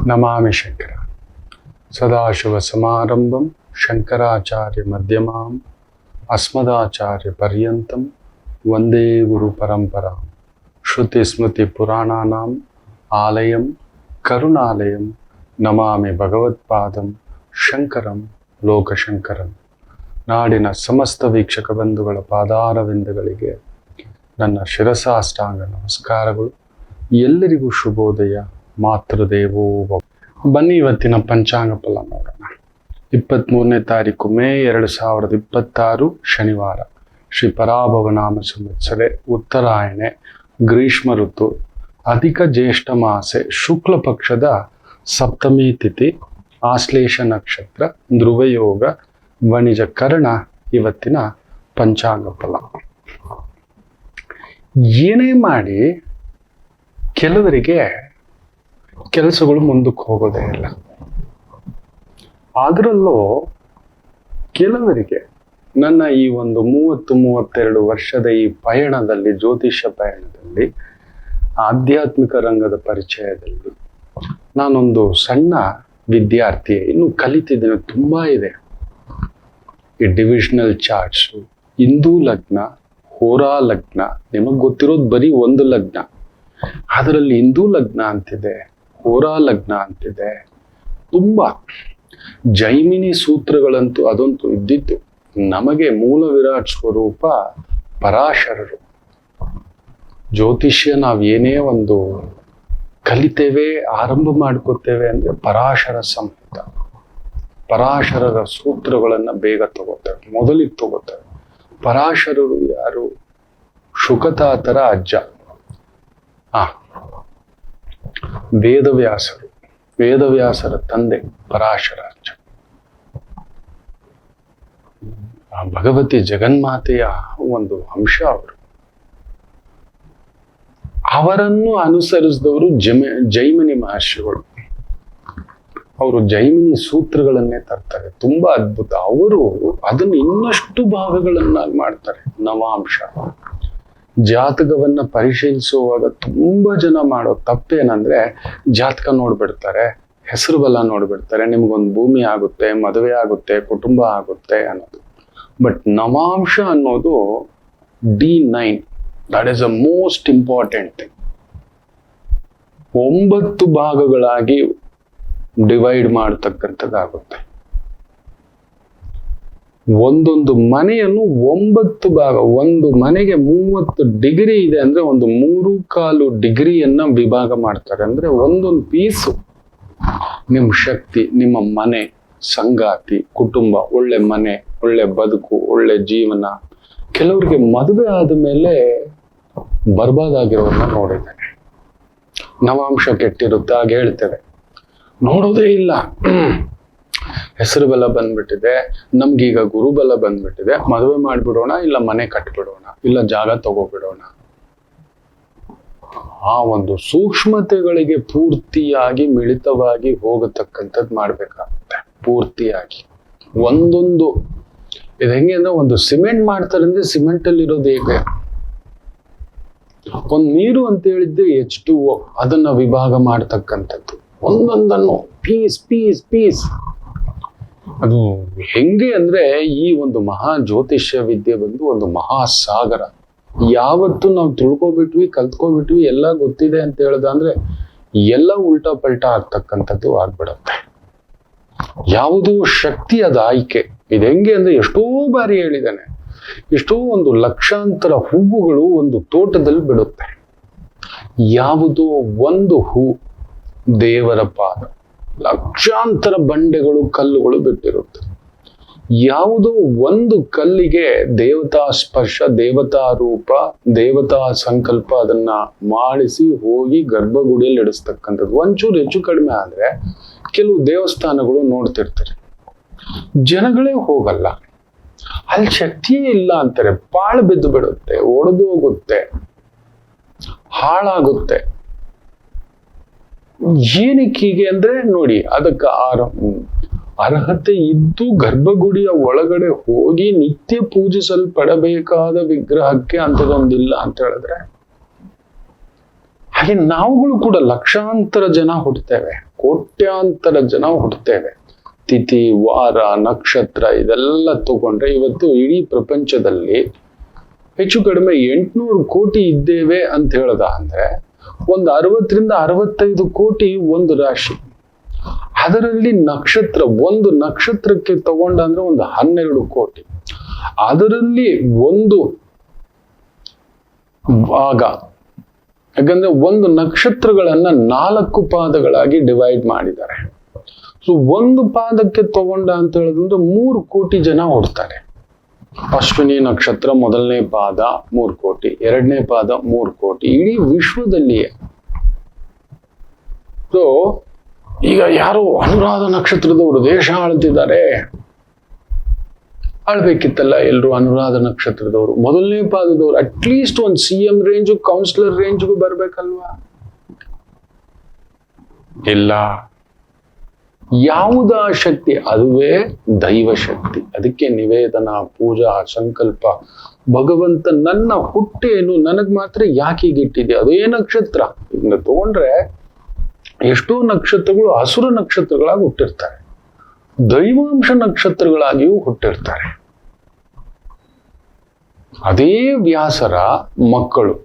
ನಮಾಮಿ ಶಂಕರ ಸದಾಶಿವ ಸಮಾರಂಭಂ ಶಂಕರಾಚಾರ್ಯ ಮಧ್ಯಮಾಂ ಅಸ್ಮದಾಚಾರ್ಯ ಪರ್ಯಂತಂ ವಂದೇ ಗುರು ಪರಂಪರಾಂ ಶ್ರುತಿ ಸ್ಮೃತಿ ಪುರಾಣಾನಾಂ ಆಲಯಂ ಕರುಣಾಲಯಂ ನಮಾಮಿ ಭಗವತ್ಪಾದಂ ಶಂಕರಂ ಲೋಕಶಂಕರಂ. ನಾಡಿನ ಸಮಸ್ತ ವೀಕ್ಷಕ ಬಂಧುಗಳ ಪಾದಾರವಿಂದಗಳಿಗೆ ನನ್ನ ಶಿರಸಾಷ್ಟಾಂಗ ನಮಸ್ಕಾರಗಳು. ಎಲ್ಲರಿಗೂ ಶುಭೋದಯ. ಮಾತೃದೇವೋ ಭವ. ಬನ್ನಿ ಇವತ್ತಿನ ಪಂಚಾಂಗ ಫಲ ನೋಡೋಣ. 23ನೇ ತಾರೀಕು ಮೇ 2026 ಶನಿವಾರ. ಶ್ರೀ ಪರಾಭವನಾಮ ಸಂವತ್ಸರೆ, ಉತ್ತರಾಯಣೆ, ಗ್ರೀಷ್ಮ ಋತು, ಅಧಿಕ ಜ್ಯೇಷ್ಠ ಮಾಸೆ, ಶುಕ್ಲ ಪಕ್ಷದ ಸಪ್ತಮಿ ತಿಥಿ, ಆಶ್ಲೇಷ ನಕ್ಷತ್ರ, ಧ್ರುವಯೋಗ, ವಣಿಜ ಕರ್ಣ. ಇವತ್ತಿನ ಪಂಚಾಂಗ ಫಲ. ಏನೇ ಮಾಡಿ ಕೆಲವರಿಗೆ ಕೆಲಸಗಳು ಮುಂದಕ್ಕೆ ಹೋಗೋದೇ ಇಲ್ಲ. ಅದರಲ್ಲೂ ಕೆಲವರಿಗೆ ನನ್ನ ಈ ಒಂದು 30-32 ವರ್ಷದ ಈ ಪಯಣದಲ್ಲಿ, ಜ್ಯೋತಿಷ್ಯ ಪಯಣದಲ್ಲಿ, ಆಧ್ಯಾತ್ಮಿಕ ರಂಗದ ಪರಿಚಯದಲ್ಲಿ ನಾನೊಂದು ಸಣ್ಣ ವಿದ್ಯಾರ್ಥಿ, ಇನ್ನು ಕಲಿತಿದ್ದೇನೆ. ತುಂಬಾ ಇದೆ. ಈ ಡಿವಿಷನಲ್ ಚಾರ್ಟ್ಸು, ಹಿಂದೂ ಲಗ್ನ, ಹೋರಾ ಲಗ್ನ, ನಿಮಗೆ ಗೊತ್ತಿರೋದು ಬರೀ ಒಂದು ಲಗ್ನ. ಅದರಲ್ಲಿ ಹಿಂದೂ ಲಗ್ನ ಅಂತಿದೆ, ಹೋರಾ ಲಗ್ನ ಅಂತಿದೆ. ತುಂಬಾ ಜೈಮಿನಿ ಸೂತ್ರಗಳಂತೂ ಅದಂತೂ ಇದ್ದಿತ್ತು. ನಮಗೆ ಮೂಲ ವಿರಾಟ್ ಸ್ವರೂಪ ಪರಾಶರರು. ಜ್ಯೋತಿಷ್ಯ ನಾವು ಏನೇ ಒಂದು ಕಲಿತೇವೆ, ಆರಂಭ ಮಾಡ್ಕೋತೇವೆ ಅಂದ್ರೆ ಪರಾಶರ ಸಂಹಿತ, ಪರಾಶರರ ಸೂತ್ರಗಳನ್ನ ಬೇಗ ತಗೋತೇವೆ, ಮೊದಲಿಗೆ ತಗೋತೇವೆ. ಪರಾಶರರು ಯಾರು? ಶುಕತಾತರ ಅಜ್ಜ. ವೇದವ್ಯಾಸರು, ವೇದವ್ಯಾಸರ ತಂದೆ ಪರಾಶರ ಅಜ್ಜ. ಭಗವತಿ ಜಗನ್ಮಾತೆಯ ಒಂದು ಅಂಶ ಅವರು. ಅವರನ್ನು ಅನುಸರಿಸಿದವರು ಜೈಮಿನಿ ಮಹರ್ಷಿಗಳು. ಅವರು ಜೈಮಿನಿ ಸೂತ್ರಗಳನ್ನೇ ತರ್ತಾರೆ. ತುಂಬಾ ಅದ್ಭುತ. ಅವರು ಅದನ್ನು ಇನ್ನಷ್ಟು ಭಾಗಗಳನ್ನಾಗಿ ಮಾಡ್ತಾರೆ. ನವಾಂಶ ಜಾತಕವನ್ನ ಪರಿಶೀಲಿಸುವಾಗ ತುಂಬಾ ಜನ ಮಾಡೋ ತಪ್ಪೇನಂದ್ರೆ, ಜಾತಕ ನೋಡ್ಬಿಡ್ತಾರೆ, ಹೆಸರು ಬಲ ನೋಡ್ಬಿಡ್ತಾರೆ, ನಿಮ್ಗೊಂದು ಭೂಮಿ ಆಗುತ್ತೆ, ಮದುವೆ ಆಗುತ್ತೆ, ಕುಟುಂಬ ಆಗುತ್ತೆ ಅನ್ನೋದು. ಬಟ್ ನವಾಂಶ ಅನ್ನೋದು D9, that is a most important thing. 9 ಭಾಗಗಳಾಗಿ ಡಿವೈಡ್ ಮಾಡತಕ್ಕಂಥದ್ದಾಗುತ್ತೆ. ಒಂದೊಂದು ಮನೆಯನ್ನು 9 ಭಾಗ. ಒಂದು ಮನೆಗೆ 30 ಡಿಗ್ರಿ ಇದೆ ಅಂದ್ರೆ ಒಂದು 3.25 ಡಿಗ್ರಿಯನ್ನ ವಿಭಾಗ ಮಾಡ್ತಾರೆ. ಅಂದ್ರೆ ಒಂದೊಂದು ಪೀಸು ನಿಮ್ಮ ಶಕ್ತಿ, ನಿಮ್ಮ ಮನೆ, ಸಂಗಾತಿ, ಕುಟುಂಬ, ಒಳ್ಳೆ ಮನೆ, ಒಳ್ಳೆ ಬದುಕು, ಒಳ್ಳೆ ಜೀವನ. ಕೆಲವರಿಗೆ ಮದುವೆ ಆದ ಮೇಲೆ ಬರ್ಬಾದಾಗಿರೋರನ್ನ ನೋಡಿದ್ದೇನೆ. ನವಾಂಶ ಕೆಟ್ಟಿರುತ್ತೆ, ಆಗ ಹೇಳ್ತೇವೆ, ನೋಡೋದೇ ಇಲ್ಲ, ಹೆಸರು ಬಲ ಬಂದ್ಬಿಟ್ಟಿದೆ, ನಮ್ಗೀಗ ಗುರುಬಲ ಬಂದ್ಬಿಟ್ಟಿದೆ, ಮದುವೆ ಮಾಡ್ಬಿಡೋಣ, ಇಲ್ಲ ಮನೆ ಕಟ್ಬಿಡೋಣ, ಇಲ್ಲ ಜಾಗ ತಗೋಬಿಡೋಣ. ಆ ಒಂದು ಸೂಕ್ಷ್ಮತೆಗಳಿಗೆ ಪೂರ್ತಿಯಾಗಿ ಮಿಳಿತವಾಗಿ ಹೋಗತಕ್ಕಂಥದ್ದು ಮಾಡ್ಬೇಕಾಗುತ್ತೆ. ಪೂರ್ತಿಯಾಗಿ ಒಂದೊಂದು ಇದು ಹೆಂಗೆ ಅಂದ್ರೆ, ಒಂದು ಸಿಮೆಂಟ್ ಮಾಡ್ತಾರೆ ಅಂದ್ರೆ ಸಿಮೆಂಟ್ ಅಲ್ಲಿ ಇರೋದು ಹೇಗೆ, ಒಂದು ನೀರು ಅಂತ ಹೇಳಿದ್ದೆ H2O, ಅದನ್ನ ವಿಭಾಗ ಮಾಡ್ತಕ್ಕಂಥದ್ದು. ಒಂದೊಂದನ್ನು ಪೀಸ್ ಪೀಸ್ ಪೀಸ್. ಅದು ಹೆಂಗೆ ಅಂದ್ರೆ, ಈ ಒಂದು ಮಹಾ ಜ್ಯೋತಿಷ್ಯ ವಿದ್ಯೆ ಬಂದು ಒಂದು ಮಹಾಸಾಗರ. ಯಾವತ್ತು ನಾವು ತಿಳ್ಕೊಬಿಟ್ವಿ, ಕಲ್ತ್ಕೊಬಿಟ್ವಿ, ಎಲ್ಲ ಗೊತ್ತಿದೆ ಅಂತ ಹೇಳ್ದ ಅಂದ್ರೆ ಎಲ್ಲ ಉಲ್ಟಾ ಪಲ್ಟಾ ಆಗ್ತಕ್ಕಂಥದ್ದು ಆಗ್ಬಿಡತ್ತೆ. ಯಾವುದೋ ಶಕ್ತಿ ಅದ ಆಯ್ಕೆ. ಇದು ಹೆಂಗೆ ಅಂದ್ರೆ, ಎಷ್ಟೋ ಬಾರಿ ಹೇಳಿದ್ದಾನೆ, ಎಷ್ಟೋ ಒಂದು ಲಕ್ಷಾಂತರ ಹೂವುಗಳು ಒಂದು ತೋಟದಲ್ಲಿ ಬಿಡುತ್ತೆ. ಯಾವುದೋ ಒಂದು ಹೂ ದೇವರ ಪಾದ, ಲಕ್ಷಾಂತರ ಬಂಡೆಗಳು, ಕಲ್ಲುಗಳು ಬಿಟ್ಟಿರುತ್ತೆ. ಯಾವುದೋ ಒಂದು ಕಲ್ಲಿಗೆ ದೇವತಾ ಸ್ಪರ್ಶ, ದೇವತಾ ರೂಪ, ದೇವತಾ ಸಂಕಲ್ಪ ಅದನ್ನ ಮಾಡಿಸಿ ಹೋಗಿ ಗರ್ಭಗುಡಿಯಲ್ಲಿ ಇಡಿಸ್ತಕ್ಕಂಥದ್ದು. ಒಂಚೂರು ಹೆಚ್ಚು ಕಡಿಮೆ ಆದ್ರೆ ಕೆಲವು ದೇವಸ್ಥಾನಗಳು ನೋಡ್ತಿರ್ತಾರೆ, ಜನಗಳೇ ಹೋಗಲ್ಲ, ಅಲ್ಲಿ ಶಕ್ತಿಯೇ ಇಲ್ಲ ಅಂತಾರೆ. ಪಾಳು ಬಿದ್ದು ಬಿಡುತ್ತೆ, ಒಡೆದು ಹೋಗುತ್ತೆ, ಹಾಳಾಗುತ್ತೆ. ಏನಕ್ಕೆ ಹೀಗೆ ಅಂದ್ರೆ ನೋಡಿ, ಅದಕ್ಕೆ ಅರ್ಹತೆ ಇದ್ದು ಗರ್ಭಗುಡಿಯ ಒಳಗಡೆ ಹೋಗಿ ನಿತ್ಯ ಪೂಜಿಸಲ್ಪಡಬೇಕಾದ ವಿಗ್ರಹಕ್ಕೆ ಅಂಥದೊಂದಿಲ್ಲ ಅಂತ ಹೇಳಿದ್ರೆ, ಹಾಗೆ ನಾವುಗಳು ಕೂಡ ಲಕ್ಷಾಂತರ ಜನ ಹುಟ್ಟುತ್ತೇವೆ. ಕೋಟ್ಯಾಂತರ ಜನ ಹುಟ್ಟುತ್ತೇವೆ. ತಿಥಿ, ವಾರ, ನಕ್ಷತ್ರ ಇದೆಲ್ಲ ತಗೊಂಡ್ರೆ ಇವತ್ತು ಇಡೀ ಪ್ರಪಂಚದಲ್ಲಿ ಹೆಚ್ಚು ಕಡಿಮೆ 800 ಕೋಟಿ ಇದ್ದೇವೆ ಅಂತ ಹೇಳ್ದ ಅಂದ್ರೆ ಒಂದು 60ರಿಂದ 65 ಕೋಟಿ ಒಂದು ರಾಶಿ. ಅದರಲ್ಲಿ ನಕ್ಷತ್ರ, ಒಂದು ನಕ್ಷತ್ರಕ್ಕೆ ತಗೊಂಡ ಅಂದ್ರೆ ಒಂದು 12 ಕೋಟಿ. ಅದರಲ್ಲಿ ಒಂದು ಭಾಗ, ಯಾಕಂದ್ರೆ ಒಂದು ನಕ್ಷತ್ರಗಳನ್ನ 4 ಪಾದಗಳಾಗಿ ಡಿವೈಡ್ ಮಾಡಿದ್ದಾರೆ. ಸೊ ಒಂದು ಪಾದಕ್ಕೆ ತಗೊಂಡ ಅಂತ ಹೇಳಿದ್ರೆ 3 ಕೋಟಿ ಜನ ಹುಡ್ತಾರೆ. ಅಶ್ವಿನಿ ನಕ್ಷತ್ರ ಮೊದಲನೇ ಪಾದ 3 ಕೋಟಿ, ಎರಡನೇ ಪಾದ 3 ಕೋಟಿ, ಇಡೀ ವಿಶ್ವದಲ್ಲಿಯೇ. ಸೊ ಈಗ ಯಾರೋ ಅನುರಾಧ ನಕ್ಷತ್ರದವರು ದೇಶ ಆಳ್ತಿದ್ದಾರೆ, ಆಳ್ಬೇಕಿತ್ತಲ್ಲ ಎಲ್ರು ಅನುರಾಧ ನಕ್ಷತ್ರದವರು, ಮೊದಲನೇ ಪಾದದವರು ಅಟ್ಲೀಸ್ಟ್ ಒಂದು CM ರೇಂಜು, ಕೌನ್ಸಿಲರ್ ರೇಂಜ್ಗೂ ಬರ್ಬೇಕಲ್ವಾ? ಇಲ್ಲ. ಯಾವುದ ಶಕ್ತಿ? ಅದುವೇ ದೈವ ಶಕ್ತಿ. ಅದಕ್ಕೆ ನಿವೇದನ, ಪೂಜಾ, ಸಂಕಲ್ಪ, ಭಗವಂತ ನನ್ನ ಹುಟ್ಟೇನು, ನನಗ್ ಮಾತ್ರ ಯಾಕೆ ಹೀಗಿಟ್ಟಿದೆ, ಅದೇ ನಕ್ಷತ್ರ. ಇದನ್ನ ತಗೊಂಡ್ರೆ ಎಷ್ಟೋ ನಕ್ಷತ್ರಗಳು ಹಸುರ ನಕ್ಷತ್ರಗಳಾಗಿ ಹುಟ್ಟಿರ್ತಾರೆ, ದೈವಾಂಶ ನಕ್ಷತ್ರಗಳಾಗಿಯೂ ಹುಟ್ಟಿರ್ತಾರೆ. ಅದೇ ವ್ಯಾಸರ ಮಕ್ಕಳು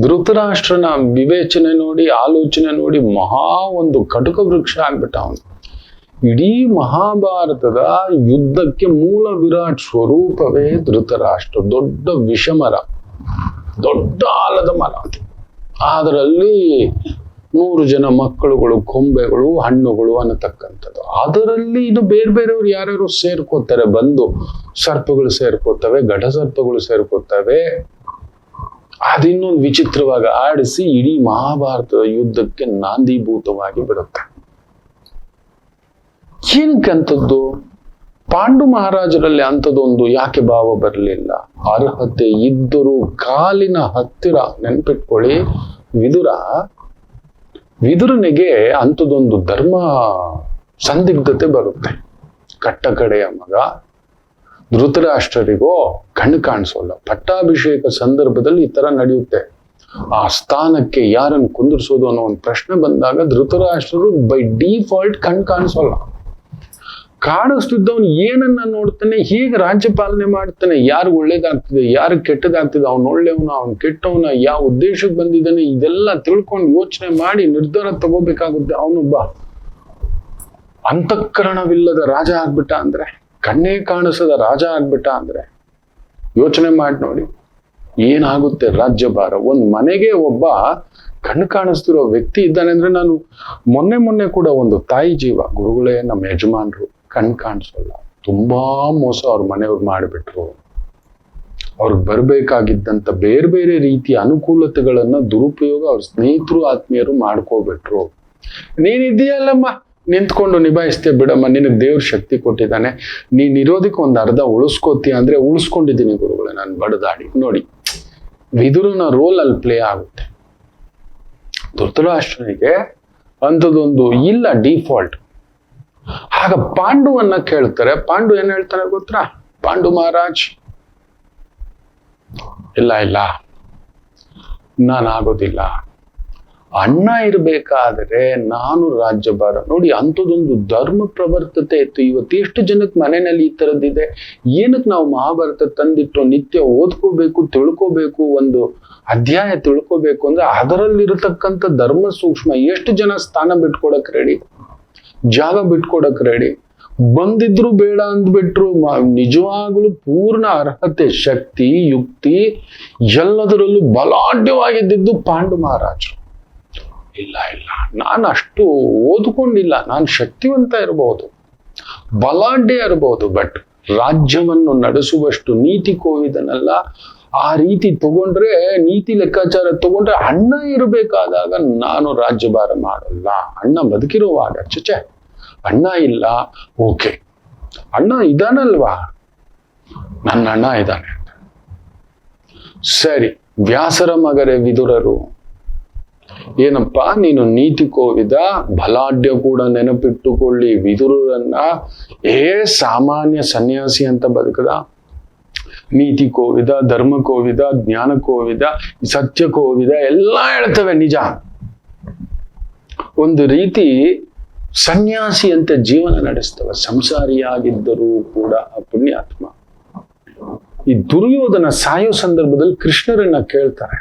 ಧೃತರಾಷ್ಟ್ರನ ವಿವೇಚನೆ ನೋಡಿ, ಆಲೋಚನೆ ನೋಡಿ, ಮಹಾ ಒಂದು ಕಟಕ ವೃಕ್ಷ ಆಗ್ಬಿಟ್ಟ ಅವನು. ಇಡೀ ಮಹಾಭಾರತದ ಯುದ್ಧಕ್ಕೆ ಮೂಲ ವಿರಾಟ್ ಸ್ವರೂಪವೇ ಧೃತರಾಷ್ಟ್ರ. ದೊಡ್ಡ ವಿಷಮರ, ದೊಡ್ಡ ಆಲದ ಮರ. ಅದರಲ್ಲಿ 100 ಜನ ಮಕ್ಕಳುಗಳು, ಕೊಂಬೆಗಳು, ಹಣ್ಣುಗಳು ಅನ್ನತಕ್ಕಂಥದ್ದು. ಅದರಲ್ಲಿ ಇದು ಬೇರೆ ಬೇರೆಯವ್ರು ಯಾರ್ಯಾರು ಸೇರ್ಕೋತಾರೆ, ಬಂದು ಸರ್ಪಗಳು ಸೇರ್ಕೋತವೆ, ಘಟಸರ್ಪಗಳು ಸೇರ್ಕೋತವೆ. ಅದಿನ್ನೊಂದು ವಿಚಿತ್ರವಾಗಿ ಆಡಿಸಿ ಇಡೀ ಮಹಾಭಾರತದ ಯುದ್ಧಕ್ಕೆ ನಾಂದೀಭೂತವಾಗಿ ಬಿಡುತ್ತೆ. ಏನಕ್ಕಂಥದ್ದು? ಪಾಂಡು ಮಹಾರಾಜರಲ್ಲಿ ಅಂಥದ್ದೊಂದು ಯಾಕೆ ಭಾವ ಬರಲಿಲ್ಲ? ಅರ್ಹತೆ ಇದ್ದರೂ ಕಾಲಿನ ಹತ್ತಿರ, ನೆನ್ಪಿಟ್ಕೊಳ್ಳಿ, ವಿದುರನಿಗೆ ಅಂಥದ್ದೊಂದು ಧರ್ಮ ಸಂದಿಗ್ಧತೆ ಬರುತ್ತೆ. ಕಟ್ಟ ಕಡೆಯ ಮಗ. ಧೃತರಾಷ್ಟ್ರರಿಗೋ ಕಣ್ಣು ಕಾಣಿಸೋಲ್ಲ. ಪಟ್ಟಾಭಿಷೇಕ ಸಂದರ್ಭದಲ್ಲಿ ಈ ತರ ನಡೆಯುತ್ತೆ. ಆ ಸ್ಥಾನಕ್ಕೆ ಯಾರನ್ನು ಕುಂದಿರಿಸೋದು ಅನ್ನೋ ಒಂದು ಪ್ರಶ್ನೆ ಬಂದಾಗ ಧೃತರಾಷ್ಟ್ರರು ಬೈ ಡಿಫಾಲ್ಟ್ ಕಣ್ಣು ಕಾಣಿಸೋಲ್ಲ. ಕಾಣಿಸ್ತಿದ್ದವನು ಏನನ್ನ ನೋಡ್ತಾನೆ, ಹೇಗೆ ರಾಜ್ಯ ಪಾಲನೆ ಮಾಡ್ತಾನೆ, ಯಾರು ಒಳ್ಳೇದಾಗ್ತಿದೆ, ಯಾರು ಕೆಟ್ಟದಾಗ್ತಿದೆ, ಅವ್ನು ಒಳ್ಳೆಯವನ, ಅವ್ನು ಕೆಟ್ಟವನ, ಯಾವ ಉದ್ದೇಶಕ್ಕೆ ಬಂದಿದ್ದಾನೆ, ಇದೆಲ್ಲ ತಿಳ್ಕೊಂಡು ಯೋಚನೆ ಮಾಡಿ ನಿರ್ಧಾರ ತಗೋಬೇಕಾಗುತ್ತೆ. ಅವನೊಬ್ಬ ಅಂತಃಕರಣವಿಲ್ಲದ ರಾಜ ಆಗ್ಬಿಟ್ಟ ಅಂದ್ರೆ, ಕಣ್ಣೇ ಕಾಣಿಸದ ರಾಜ ಆಗ್ಬಿಟ್ಟ ಅಂದ್ರೆ ಯೋಚನೆ ಮಾಡಿ ನೋಡಿ ಏನಾಗುತ್ತೆ ರಾಜ್ಯಭಾರ. ಒಂದ್ ಮನೆಗೆ ಒಬ್ಬ ಕಣ್ಣು ಕಾಣಿಸ್ತಿರೋ ವ್ಯಕ್ತಿ ಇದ್ದಾನೆ ಅಂದ್ರೆ, ನಾನು ಮೊನ್ನೆ ಕೂಡ ಒಂದು ತಾಯಿ ಜೀವ, ಗುರುಗಳೇ ನಮ್ಮ ಯಜಮಾನ್ರು ಕಣ್ಣು ಕಾಣಿಸೋಲ್ಲ, ತುಂಬಾ ಮೋಸ ಅವ್ರ ಮನೆಯವ್ರು ಮಾಡಿಬಿಟ್ರು, ಅವ್ರಿಗೆ ಬರ್ಬೇಕಾಗಿದ್ದಂತ ಬೇರೆ ಬೇರೆ ರೀತಿಯ ಅನುಕೂಲತೆಗಳನ್ನ ದುರುಪಯೋಗ ಅವ್ರ ಸ್ನೇಹಿತರು ಆತ್ಮೀಯರು ಮಾಡ್ಕೋಬಿಟ್ರು. ನೀನಿದೆಯಲ್ಲಮ್ಮ, ನಿಂತ್ಕೊಂಡು ನಿಭಾಯಿಸ್ತೇ ಬಿಡಮ್ಮ, ನಿನಗೆ ದೇವ್ರ ಶಕ್ತಿ ಕೊಟ್ಟಿದ್ದಾನೆ, ನೀನ್ ಇರೋದಕ್ಕೆ ಒಂದು ಅರ್ಧ ಉಳಿಸ್ಕೋತೀಯ ಅಂದ್ರೆ ಉಳಿಸ್ಕೊಂಡಿದ್ದೀನಿ ಗುರುಗಳೇ ನಾನು ಬಡದಾಡಿ. ನೋಡಿ, ವಿದುರನ ರೋಲ್ ಅಲ್ಲಿ ಪ್ಲೇ ಆಗುತ್ತೆ. ಧೃತರಾಷ್ಟ್ರನಿಗೆ ಅಂಥದ್ದೊಂದು ಇಲ್ಲ ಡಿಫಾಲ್ಟ್. ಆಗ ಪಾಂಡುವನ್ನ ಕೇಳ್ತಾರೆ. ಪಾಂಡು ಏನ್ ಹೇಳ್ತಾರೆ ಗೊತ್ತಾ? ಪಾಂಡು ಮಹಾರಾಜ್, ಇಲ್ಲ ನಾನಾಗೋದಿಲ್ಲ, ಅಣ್ಣ ಇರ್ಬೇಕಾದ್ರೆ ನಾನು ರಾಜ್ಯಭಾರ. ನೋಡಿ, ಅಂಥದ್ದೊಂದು ಧರ್ಮ ಪ್ರವರ್ತತೆ ಇತ್ತು. ಇವತ್ತು ಎಷ್ಟು ಜನಕ್ಕೆ ಮನೆಯಲ್ಲಿ ಈ ತರದ್ದಿದೆ. ಏನಕ್ಕೆ ನಾವು ಮಹಾಭಾರತ ತಂದಿಟ್ಟು ನಿತ್ಯ ಓದ್ಕೋಬೇಕು, ತಿಳ್ಕೋಬೇಕು, ಒಂದು ಅಧ್ಯಾಯ ತಿಳ್ಕೋಬೇಕು ಅಂದ್ರೆ ಅದರಲ್ಲಿರತಕ್ಕಂಥ ಧರ್ಮ ಸೂಕ್ಷ್ಮ. ಎಷ್ಟು ಜನ ಸ್ಥಾನ ಬಿಟ್ಕೊಡಕ್ ರೆಡಿ, ಜಾಗ ಬಿಟ್ಕೊಡಕ್ ರೆಡಿ, ಬಂದಿದ್ರು ಬೇಡ ಅಂದ್ಬಿಟ್ರು. ನಿಜವಾಗ್ಲೂ ಪೂರ್ಣ ಅರ್ಹತೆ, ಶಕ್ತಿ, ಯುಕ್ತಿ ಎಲ್ಲದರಲ್ಲೂ ಬಲಾಢ್ಯವಾಗಿದ್ದು ಪಾಂಡು ಮಹಾರಾಜರು. ಇಲ್ಲ ನಾನು ಅಷ್ಟು ಓದ್ಕೊಂಡಿಲ್ಲ, ನಾನು ಶಕ್ತಿವಂತ ಇರಬಹುದು, ಬಲಾಢ್ಯ ಇರಬಹುದು, ಬಟ್ ರಾಜ್ಯವನ್ನು ನಡೆಸುವಷ್ಟು ನೀತಿ ಕೋವಿದನಲ್ಲ. ಆ ರೀತಿ ತಗೊಂಡ್ರೆ, ನೀತಿ ಲೆಕ್ಕಾಚಾರ ತಗೊಂಡ್ರೆ, ಅಣ್ಣ ಇರಬೇಕಾದಾಗ ನಾನು ರಾಜ್ಯಭಾರ ಮಾಡಲ್ಲ. ಅಣ್ಣ ಬದುಕಿರುವಾಗ ಚಚೆ, ಅಣ್ಣ ಇಲ್ಲ, ಓಕೆ, ಅಣ್ಣ ಇದಾನಲ್ವಾ, ನನ್ನ ಅಣ್ಣ ಇದ್ದಾನೆ, ಸರಿ. ವ್ಯಾಸರ ಮಗರೇ ವಿದುರರು, ಏನಪ್ಪಾ ನೀನು ನೀತಿ ಕೋವಿದ, ಬಲಾಢ್ಯ ಕೂಡ ನೆನಪಿಟ್ಟುಕೊಳ್ಳಿ. ವಿದುರರನ್ನ ಸಾಮಾನ್ಯ ಸನ್ಯಾಸಿ ಅಂತ ಬದುಕದ, ನೀತಿ ಕೋವಿದ, ಧರ್ಮ ಕೋವಿದ, ಜ್ಞಾನ ಕೋವಿದ, ಸತ್ಯ ಕೋವಿದ ಎಲ್ಲ ಹೇಳ್ತವೆ ನಿಜ. ಒಂದು ರೀತಿ ಸನ್ಯಾಸಿಯಂತೆ ಜೀವನ ನಡೆಸ್ತವ. ಸಂಸಾರಿಯಾಗಿದ್ದರೂ ಕೂಡ ಆ ಪುಣ್ಯಾತ್ಮ ಈ ದುರ್ಯೋಧನ ಸಾಯೋ ಸಂದರ್ಭದಲ್ಲಿ ಕೃಷ್ಣರನ್ನ ಕೇಳ್ತಾರೆ,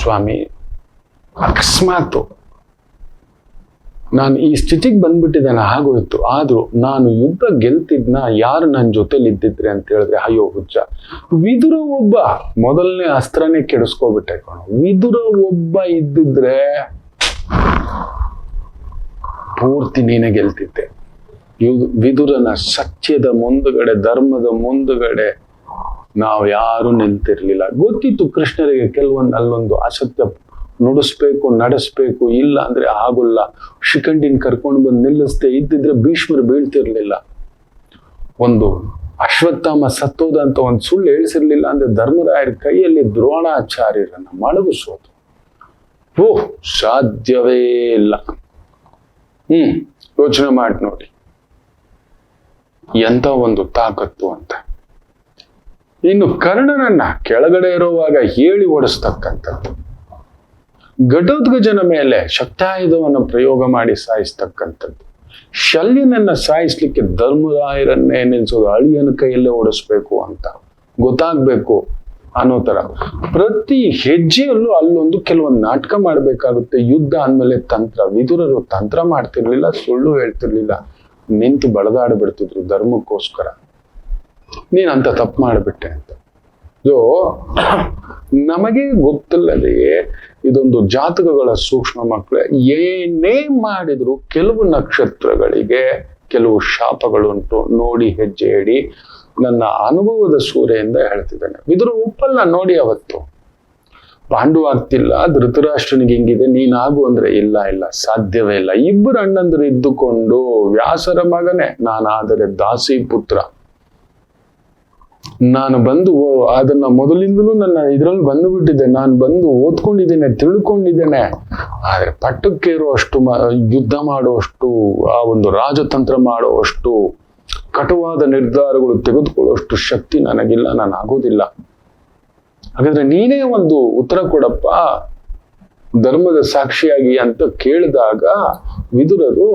ಸ್ವಾಮಿ ಅಕಸ್ಮಾತ್ ನಾನು ಈ ಸ್ಥಿತಿಗೆ ಬಂದ್ಬಿಟ್ಟಿದ್ದೇನೆ, ಆಗೋಯ್ತು, ಆದ್ರೂ ನಾನು ಯುದ್ಧ ಗೆಲ್ತಿದ್ನ ಯಾರು ನನ್ನ ಜೊತೆಲಿ ಇದ್ದಿದ್ರೆ ಅಂತ ಹೇಳಿದ್ರೆ, ಅಯ್ಯೋ ಹುಚ್ಚ, ವಿದುರ ಒಬ್ಬ ಮೊದಲನೇ ಅಸ್ತ್ರನೇ ಕೆಡಿಸ್ಕೋಬಿಟ್ಟೆ ಕಣ. ವಿದುರ ಒಬ್ಬ ಇದ್ದಿದ್ರೆ ಪೂರ್ತಿ ನೀನೇ ಗೆಲ್ತಿದ್ದೆ. ವಿದುರನ ಸತ್ಯದ ಮುಂದುಗಡೆ, ಧರ್ಮದ ಮುಂದುಗಡೆ ನಾವು ಯಾರು ನಿಲ್ತಿರ್ಲಿಲ್ಲ. ಗೊತ್ತಿತ್ತು ಕೃಷ್ಣರಿಗೆ ಕೆಲವೊಂದು ಅಲ್ಲೊಂದು ಅಸತ್ಯ ನುಡಿಸ್ಬೇಕು, ನಡೆಸ್ಬೇಕು, ಇಲ್ಲ ಅಂದ್ರೆ ಆಗೋಲ್ಲ. ಶಿಖಂಡಿನ ಕರ್ಕೊಂಡು ಬಂದು ನಿಲ್ಲಿಸದೆ ಇದ್ದಿದ್ರೆ ಭೀಷ್ಮರು ಬೀಳ್ತಿರ್ಲಿಲ್ಲ. ಒಂದು ಅಶ್ವತ್ಥಾಮ ಸತ್ತೋದ ಅಂತ ಒಂದು ಸುಳ್ಳು ಹೇಳ್ಸಿರ್ಲಿಲ್ಲ ಅಂದ್ರೆ ಧರ್ಮರಾಯರ ಕೈಯಲ್ಲಿ ದ್ರೋಣಾಚಾರ್ಯರನ್ನ ಮಡಗಿಸೋದು ಸಾಧ್ಯವೇ ಇಲ್ಲ. ಯೋಚನೆ ಮಾಡಿ ನೋಡಿ ಎಂತ ಒಂದು ತಾಕತ್ತು ಅಂತ. ಇನ್ನು ಕರ್ಣನನ್ನ ಕೆಳಗಡೆ ಇರುವಾಗ ಹೇಳಿ ಓಡಿಸ್ತಕ್ಕಂಥದ್ದು, ಘಟೋತ್ಕಚನ ಮೇಲೆ ಶಕ್ತಾಯುಧವನ್ನು ಪ್ರಯೋಗ ಮಾಡಿ ಸಾಯಿಸ್ತಕ್ಕಂಥದ್ದು, ಶಲ್ಯನನ್ನ ಸಾಯಿಸ್ಲಿಕ್ಕೆ ಧರ್ಮರಾಯರನ್ನೇ ನಿಲ್ಸೋದು, ಅಳಿಯನ ಕೈಯಲ್ಲೇ ಓಡಿಸ್ಬೇಕು ಅಂತ ಗೊತ್ತಾಗ್ಬೇಕು ಅನ್ನೋ ತರ ಪ್ರತಿ ಹೆಜ್ಜೆಯಲ್ಲೂ ಅಲ್ಲೊಂದು ಕೆಲವೊಂದು ನಾಟಕ ಮಾಡ್ಬೇಕಾಗುತ್ತೆ. ಯುದ್ಧ ಅಂದ್ಮೇಲೆ ತಂತ್ರ. ವಿದುರರು ತಂತ್ರ ಮಾಡ್ತಿರ್ಲಿಲ್ಲ, ಸುಳ್ಳು ಹೇಳ್ತಿರ್ಲಿಲ್ಲ, ನಿಂತು ಬಡದಾಡ್ಬಿಡ್ತಿದ್ರು ಧರ್ಮಕ್ಕೋಸ್ಕರ. ನೀನಂತ ತಪ್ಪು ಮಾಡಿಬಿಟ್ಟೆ ಅಂತ. ಸೊ ನಮಗೆ ಗೊತ್ತಿಲ್ಲದೆಯೇ ಇದೊಂದು ಜಾತಕಗಳ ಸೂಕ್ಷ್ಮ ಮಕ್ಕಳೇ ಏನೇ ಮಾಡಿದ್ರು ಕೆಲವು ನಕ್ಷತ್ರಗಳಿಗೆ ಕೆಲವು ಶಾಪಗಳುಂಟು. ನೋಡಿ ಹೆಜ್ಜೆ ಇಡಿ, ನನ್ನ ಅನುಭವದ ಸೂರೆಯಿಂದ ಹೇಳ್ತಿದ್ದೇನೆ. ವಿದುರ ಒಪ್ಪಲ್ಲ ನೋಡಿ. ಅವತ್ತು ಪಾಂಡು ಆಗ್ತಿಲ್ಲ, ಧೃತರಾಷ್ಟ್ರನಿಗೆ ಹಿಂಗಿದೆ, ನೀನಾಗು ಅಂದ್ರೆ ಇಲ್ಲ ಇಲ್ಲ ಸಾಧ್ಯವೇ ಇಲ್ಲ. ಇಬ್ಬರು ಅಣ್ಣಂದ್ರು ಇದ್ದುಕೊಂಡು ವ್ಯಾಸರ ಮಗನೇ ನಾನಾದರೆ ದಾಸಿ ಪುತ್ರ, ನಾನು ಬಂದು ಅದನ್ನ ಮೊದಲಿಂದಲೂ ನನ್ನ ಇದ್ರಲ್ಲಿ ಬಂದು ಬಿಟ್ಟಿದ್ದೆ, ನಾನು ಬಂದು ಓದ್ಕೊಂಡಿದ್ದೇನೆ, ತಿಳ್ಕೊಂಡಿದ್ದೇನೆ. ಆದ್ರೆ ಪಟ್ಟಕ್ಕೇರೋ ಅಷ್ಟು ಯುದ್ಧ ಮಾಡುವಷ್ಟು, ಆ ಒಂದು ರಾಜತಂತ್ರ ಮಾಡುವಷ್ಟು, ಕಟುವಾದ ನಿರ್ಧಾರಗಳು ತೆಗೆದುಕೊಳ್ಳುವಷ್ಟು ಶಕ್ತಿ ನನಗಿಲ್ಲ, ನಾನು ಆಗೋದಿಲ್ಲ. ಹಾಗಾದ್ರೆ ನೀನೇ ಒಂದು ಉತ್ತರ ಕೊಡಪ್ಪ ಧರ್ಮದ ಸಾಕ್ಷಿಯಾಗಿ ಅಂತ ಕೇಳಿದಾಗ ವಿದುರರು,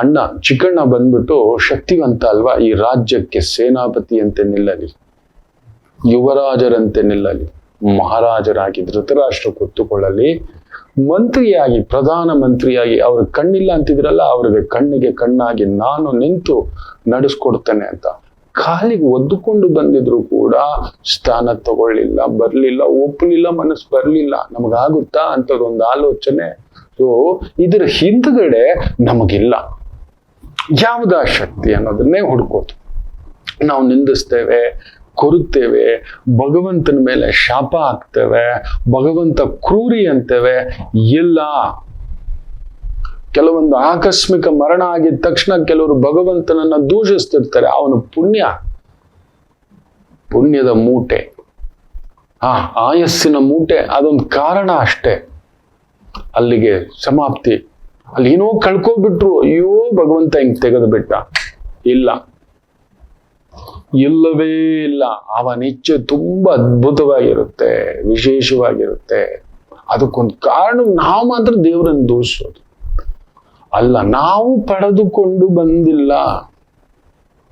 ಅಣ್ಣ ಚಿಕ್ಕಣ್ಣ ಬಂದ್ಬಿಟ್ಟು ಶಕ್ತಿವಂತ ಅಲ್ವಾ, ಈ ರಾಜ್ಯಕ್ಕೆ ಸೇನಾಪತಿಯಂತೆ ನಿಲ್ಲಲಿ, ಯುವರಾಜರಂತೆ ನಿಲ್ಲಲಿ, ಮಹಾರಾಜರಾಗಿ ಧೃತರಾಷ್ಟ್ರ ಕೂತುಕೊಳ್ಳಲಿ, ಮಂತ್ರಿಯಾಗಿ ಪ್ರಧಾನ ಮಂತ್ರಿಯಾಗಿ, ಅವ್ರ ಕಣ್ಣಿಲ್ಲ ಅಂತಿದ್ರಲ್ಲ, ಅವ್ರಿಗೆ ಕಣ್ಣಿಗೆ ಕಣ್ಣಾಗಿ ನಾನು ನಿಂತು ನಡೆಸ್ಕೊಡ್ತೇನೆ ಅಂತ ಕಾಲಿಗೆ ಒದ್ದುಕೊಂಡು ಬಂದಿದ್ರು ಕೂಡ ಸ್ಥಾನ ತಗೊಳ್ಳಿಲ್ಲ, ಬರ್ಲಿಲ್ಲ, ಒಪ್ಪಲಿಲ್ಲ, ಮನಸ್ಸು ಬರ್ಲಿಲ್ಲ. ನಮಗಾಗುತ್ತಾ ಅಂತದೊಂದು ಆಲೋಚನೆ. ಸೊ ಇದ್ರ ಹಿಂದ್ಗಡೆ ನಮಗಿಲ್ಲ ಯಾವುದ ಶಕ್ತಿ ಅನ್ನೋದನ್ನೇ ಹುಡ್ಕೋದು. ನಾವು ನಿಂದಿಸ್ತೇವೆ, ಕೊರುತ್ತೇವೆ, ಭಗವಂತನ ಮೇಲೆ ಶಾಪ ಹಾಕ್ತೇವೆ, ಭಗವಂತ ಕ್ರೂರಿ ಅಂತೇವೆ. ಇಲ್ಲ, ಕೆಲವೊಂದು ಆಕಸ್ಮಿಕ ಮರಣ ಆಗಿದ ತಕ್ಷಣ ಕೆಲವರು ಭಗವಂತನನ್ನ ದೂಷಿಸ್ತಿರ್ತಾರೆ. ಅವನು ಪುಣ್ಯದ ಮೂಟೆ, ಆಯಸ್ಸಿನ ಮೂಟೆ, ಅದೊಂದು ಕಾರಣ ಅಷ್ಟೇ. ಅಲ್ಲಿಗೆ ಸಮಾಪ್ತಿ. ಅಲ್ಲಿ ಏನೋ ಕಳ್ಕೊಬಿಟ್ರು, ಅಯ್ಯೋ ಭಗವಂತ ಹಿಂಗ್ ತೆಗೆದು ಬಿಟ್ಟ. ಇಲ್ಲ, ಇಲ್ಲವೇ ಇಲ್ಲ. ಅವನ ಇಚ್ಛೆ ತುಂಬಾ ಅದ್ಭುತವಾಗಿರುತ್ತೆ, ವಿಶೇಷವಾಗಿರುತ್ತೆ. ಅದಕ್ಕೊಂದು ಕಾರಣ ನಾವು ಮಾತ್ರ ದೇವರನ್ನು ದೂಷಿಸೋದು ಅಲ್ಲ. ನಾವು ಪಡೆದುಕೊಂಡು ಬಂದಿಲ್ಲ,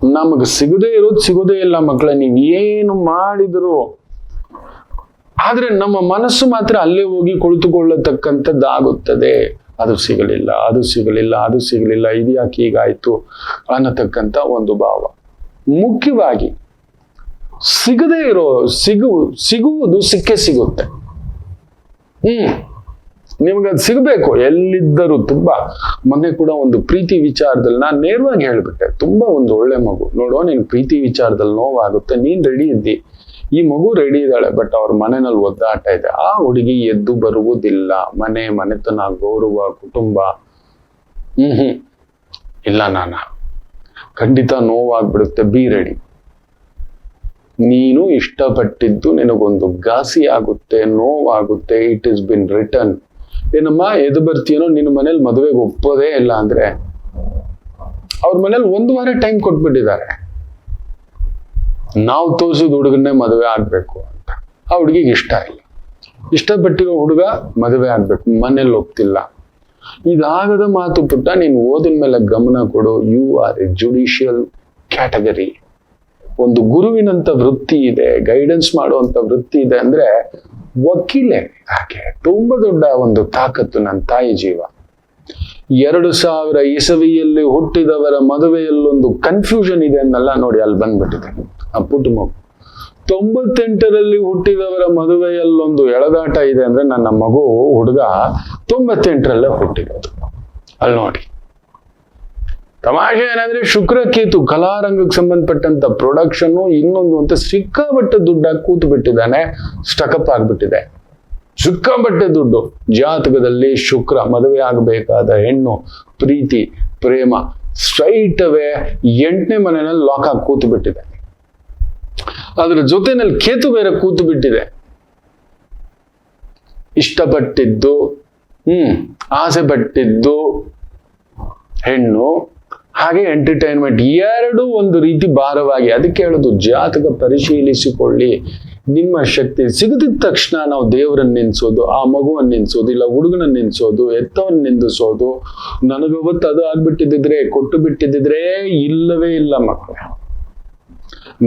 ನಮಗೆ ಸಿಗದೇ ಇರೋದು ಸಿಗೋದೇ ಇಲ್ಲ ಮಕ್ಕಳೇ. ನೀವು ಏನು ಮಾಡಿದ್ರು, ಆದ್ರೆ ನಮ್ಮ ಮನಸ್ಸು ಮಾತ್ರ ಅಲ್ಲೇ ಹೋಗಿ ಕುಳಿತುಕೊಳ್ಳತಕ್ಕಂಥದ್ದಾಗುತ್ತದೆ. ಅದು ಸಿಗಲಿಲ್ಲ, ಅದು ಸಿಗಲಿಲ್ಲ, ಅದು ಸಿಗಲಿಲ್ಲ, ಇದ್ಯಾಕೆ ಹೀಗಾಯ್ತು ಅನ್ನತಕ್ಕಂಥ ಒಂದು ಭಾವ. ಮುಖ್ಯವಾಗಿ ಸಿಗದೇ ಇರೋ ಸಿಗುವುದು ಸಿಕ್ಕೇ ಸಿಗುತ್ತೆ. ನಿಮ್ಗದು ಸಿಗಬೇಕು ಎಲ್ಲಿದ್ದರೂ. ತುಂಬಾ ಮೊನ್ನೆ ಕೂಡ ಒಂದು ಪ್ರೀತಿ ವಿಚಾರದಲ್ಲಿ ನಾನು ನೇರವಾಗಿ ಹೇಳ್ಬಿಟ್ಟೆ. ತುಂಬಾ ಒಂದು ಒಳ್ಳೆ ಮಗು, ನೋಡೋ ನಿನ್ ಪ್ರೀತಿ ವಿಚಾರದಲ್ಲಿ ನೋವಾಗುತ್ತೆ, ನೀನ್ ರೆಡಿ ಇದ್ದಿ, ಈ ಮಗು ರೆಡಿ ಇದ್ದಾಳೆ, ಬಟ್ ಅವ್ರ ಮನೆಯಲ್ಲಿ ಒದ್ದಾಟ ಇದೆ. ಆ ಹುಡುಗಿ ಎದ್ದು ಬರುವುದಿಲ್ಲ. ಮನೆತನ, ಗೌರವ, ಕುಟುಂಬ ಇಲ್ಲ, ಖಂಡಿತ ನೋವಾಗ್ಬಿಡುತ್ತೆ. Be ready. ನೀನು ಇಷ್ಟಪಟ್ಟಿದ್ದು ನಿನಗೊಂದು ಘಾಸಿ ಆಗುತ್ತೆ, ನೋವಾಗುತ್ತೆ. It is been return. ಏನಮ್ಮ ಎದು ಬರ್ತೀನೋ, ನಿನ್ನ ಮನೇಲಿ ಮದುವೆಗೆ ಒಪ್ಪೋದೇ ಇಲ್ಲ ಅಂದ್ರೆ ಅವ್ರ ಮನೇಲಿ 1 ವಾರ ಟೈಮ್ ಕೊಟ್ಬಿಟ್ಟಿದ್ದಾರೆ. ನಾವು ತೋರಿಸಿದ ಹುಡುಗನ್ನೇ ಮದುವೆ ಆಗ್ಬೇಕು ಅಂತ. ಆ ಹುಡುಗಿಗೆ ಇಷ್ಟ ಇಲ್ಲ. ಇಷ್ಟಪಟ್ಟಿರೋ ಹುಡುಗ ಮದುವೆ ಆಗ್ಬೇಕು, ಮನೇಲಿ ಒಪ್ತಿಲ್ಲ. ಇದಾಗದ ಮಾತು ಪುಟ್ಟ, ನೀನು ಓದಿನ ಮೇಲೆ ಗಮನ ಕೊಡು. You are a judicial category. ಒಂದು ಗುರುವಿನಂತ ವೃತ್ತಿ ಇದೆ, ಗೈಡೆನ್ಸ್ ಮಾಡುವಂತ ವೃತ್ತಿ ಇದೆ ಅಂದ್ರೆ ವಕೀಲೆ. ಯಾಕೆ ತುಂಬಾ ದೊಡ್ಡ ಒಂದು ತಾಕತ್ತು ನನ್ನ ತಾಯಿ ಜೀವ. 2000 ಇಸವಿಯಲ್ಲಿ ಹುಟ್ಟಿದವರ ಮದುವೆಯಲ್ಲೊಂದು ಕನ್ಫ್ಯೂಷನ್ ಇದೆ ಅನ್ನಲ್ಲ ನೋಡಿ, ಅಲ್ಲಿ ಬಂದ್ಬಿಟ್ಟಿದೆ ಆ ಪುಟ್ಟ ಮಗು. 98ರಲ್ಲಿ ಹುಟ್ಟಿದವರ ಮದುವೆಯಲ್ಲೊಂದು ಎಳೆದಾಟ ಇದೆ ಅಂದ್ರೆ ನನ್ನ ಮಗು ಹುಡುಗ 98ರಲ್ಲೇ ಹುಟ್ಟಿರೋದು. ಅಲ್ಲಿ ನೋಡಿ ತಮಾಷೆ ಏನಂದ್ರೆ ಶುಕ್ರಕೇತು ಕಲಾರಂಗಕ್ಕೆ ಸಂಬಂಧಪಟ್ಟಂತ ಪ್ರೊಡಕ್ಷನ್ ಇನ್ನೊಂದು ಅಂತ ಸಿಕ್ಕಾಬಟ್ಟೆ ದುಡ್ಡಾಗಿ ಕೂತು ಬಿಟ್ಟಿದ್ದಾನೆ, ಸ್ಟಕಪ್ ಆಗ್ಬಿಟ್ಟಿದೆ. ಸಿಕ್ಕಾಬಟ್ಟೆ ದುಡ್ಡು. ಜಾತಕದಲ್ಲಿ ಶುಕ್ರ, ಮದುವೆ ಆಗಬೇಕಾದ ಹೆಣ್ಣು, ಪ್ರೀತಿ ಪ್ರೇಮ ಸ್ಟ್ರೈಟ್ ಅವೇ 8ನೇ ಮನೆಯಲ್ಲಿ ಲಾಕ್ ಆಗಿ ಕೂತು ಬಿಟ್ಟಿದೆ. ಅದ್ರ ಜೊತೆನಲ್ಲಿ ಕೇತು ಬೇರೆ ಕೂತು ಬಿಟ್ಟಿದೆ. ಇಷ್ಟಪಟ್ಟಿದ್ದು ಆಸೆ ಪಟ್ಟಿದ್ದು ಹೆಣ್ಣು, ಹಾಗೆ ಎಂಟರ್ಟೈನ್ಮೆಂಟ್ ಎರಡೂ ಒಂದು ರೀತಿ ಭಾರವಾಗಿ. ಅದಕ್ಕೆ ಹೇಳೋದು ಜಾತಕ ಪರಿಶೀಲಿಸಿಕೊಳ್ಳಿ. ನಿಮ್ಮ ಶಕ್ತಿ ಸಿಗದಿದ್ದ ತಕ್ಷಣ ನಾವು ದೇವರನ್ನ ನೆನ್ಸೋದು, ಆ ಮಗುವನ್ನ ನೆನ್ಸೋದು, ಇಲ್ಲ ಹುಡುಗನ ನೆನ್ಸೋದು, ಎತ್ತವನ್ನ ನಿಂದಿಸೋದು. ನನಗೊಬ್ಬತ್ತು ಅದು ಆಗ್ಬಿಟ್ಟಿದ್ರೆ, ಕೊಟ್ಟು ಬಿಟ್ಟಿದ್ರೆ ಇಲ್ಲವೇ ಇಲ್ಲ ಮಕ್ಕಳೇ.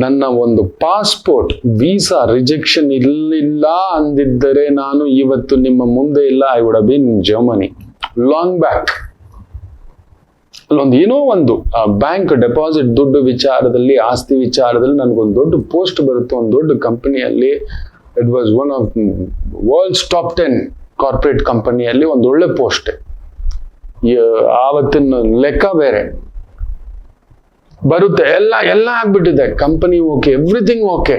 ನನ್ನ ಒಂದು ಪಾಸ್ಪೋರ್ಟ್ ವೀಸಾ ರಿಜೆಕ್ಷನ್ ಇರಲಿಲ್ಲ ಅಂದಿದ್ದರೆ ನಾನು ಇವತ್ತು ನಿಮ್ಮ ಮುಂದೆ ಇಲ್ಲ. I would have been in Germany long back. ಅಲ್ಲೊಂದು ಏನೋ ಒಂದು ಬ್ಯಾಂಕ್ ಡೆಪಾಸಿಟ್ ದುಡ್ಡು ವಿಚಾರದಲ್ಲಿ, ಆಸ್ತಿ ವಿಚಾರದಲ್ಲಿ ನನಗೊಂದು ದೊಡ್ಡ ಪೋಸ್ಟ್ ಬರುತ್ತೆ ಒಂದು ದೊಡ್ಡ ಕಂಪನಿಯಲ್ಲಿ. It was one of world's top 10 corporate ಕಂಪನಿಯಲ್ಲಿ ಒಂದು ಒಳ್ಳೆ ಪೋಸ್ಟ್. ಆವತ್ತಿನ ಲೆಕ್ಕ ಬೇರೆ ಬರುತ್ತೆ. ಎಲ್ಲ ಆಗ್ಬಿಟ್ಟಿದೆ. Company okay, everything okay,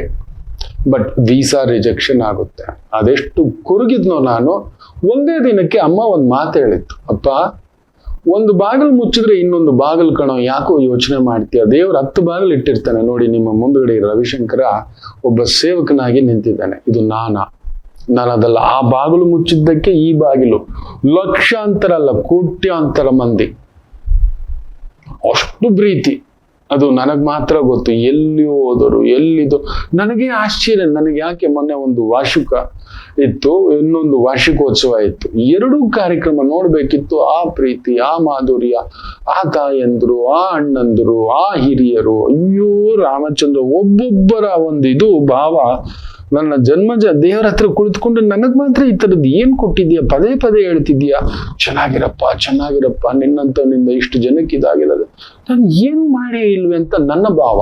but visa rejection ಆಗುತ್ತೆ. ಅದೆಷ್ಟು ಕುರುಗಿದ್ನೋ ನಾನು. ಒಂದೇ ದಿನಕ್ಕೆ ಅಮ್ಮ ಒಂದು ಮಾತು ಹೇಳಿತ್ತು, ಅಪ್ಪ ಒಂದು ಬಾಗಿಲು ಮುಚ್ಚಿದ್ರೆ ಇನ್ನೊಂದು ಬಾಗಿಲು ಕಣೋ, ಯಾಕೋ ಯೋಚನೆ ಮಾಡ್ತೀಯ? ದೇವ್ರು 10 ಬಾಗಿಲು ಇಟ್ಟಿರ್ತಾನೆ ನೋಡಿ. ನಿಮ್ಮ ಮುಂದುಗಡೆ ರವಿಶಂಕರ ಒಬ್ಬ ಸೇವಕನಾಗಿ ನಿಂತಿದ್ದಾನೆ. ಇದು ನಾನದಲ್ಲ. ಆ ಬಾಗಿಲು ಮುಚ್ಚಿದ್ದಕ್ಕೆ ಈ ಬಾಗಿಲು ಲಕ್ಷಾಂತರ ಅಲ್ಲ ಕೋಟ್ಯಾಂತರ ಮಂದಿ ಅಷ್ಟು ಪ್ರೀತಿ. ಅದು ನನಗ್ ಮಾತ್ರ ಗೊತ್ತು. ಎಲ್ಲಿ ಹೋದರು, ಎಲ್ಲಿದು ನನಗೆ ಆಶ್ಚರ್ಯ. ನನಗೆ ಯಾಕೆ ಮೊನ್ನೆ ಒಂದು ವಾರ್ಷಿಕ ಇತ್ತು, ಇನ್ನೊಂದು ವಾರ್ಷಿಕೋತ್ಸವ ಇತ್ತು. 2 ಕಾರ್ಯಕ್ರಮ ನೋಡ್ಬೇಕಿತ್ತು. ಆ ಪ್ರೀತಿ, ಆ ಮಾಧುರ್ಯ, ಆ ತಾಯಂದ್ರು, ಆ ಅಣ್ಣಂದ್ರು, ಆ ಹಿರಿಯರು. ಅಯ್ಯೋ ರಾಮಚಂದ್ರ, ಒಬ್ಬೊಬ್ಬರ ಒಂದು ಇದು ಭಾವ. ನನ್ನ ಜನ್ಮಜ ದೇವರ ಹತ್ರ ಕುಳಿತುಕೊಂಡು ನನಗ್ ಮಾತ್ರ ಈ ತರದ್ದು ಏನ್ ಕೊಟ್ಟಿದ್ಯಾ, ಪದೇ ಪದೇ ಹೇಳ್ತಿದ್ಯಾ, ಚೆನ್ನಾಗಿರಪ್ಪ ನಿನ್ನಂತವನಿಂದ ಇಷ್ಟು ಜನಕ್ಕೆ ಇದಾಗಿರೋದು, ನಾನು ಏನು ಮಾಡೇ ಇಲ್ವೇ ಅಂತ ನನ್ನ ಭಾವ.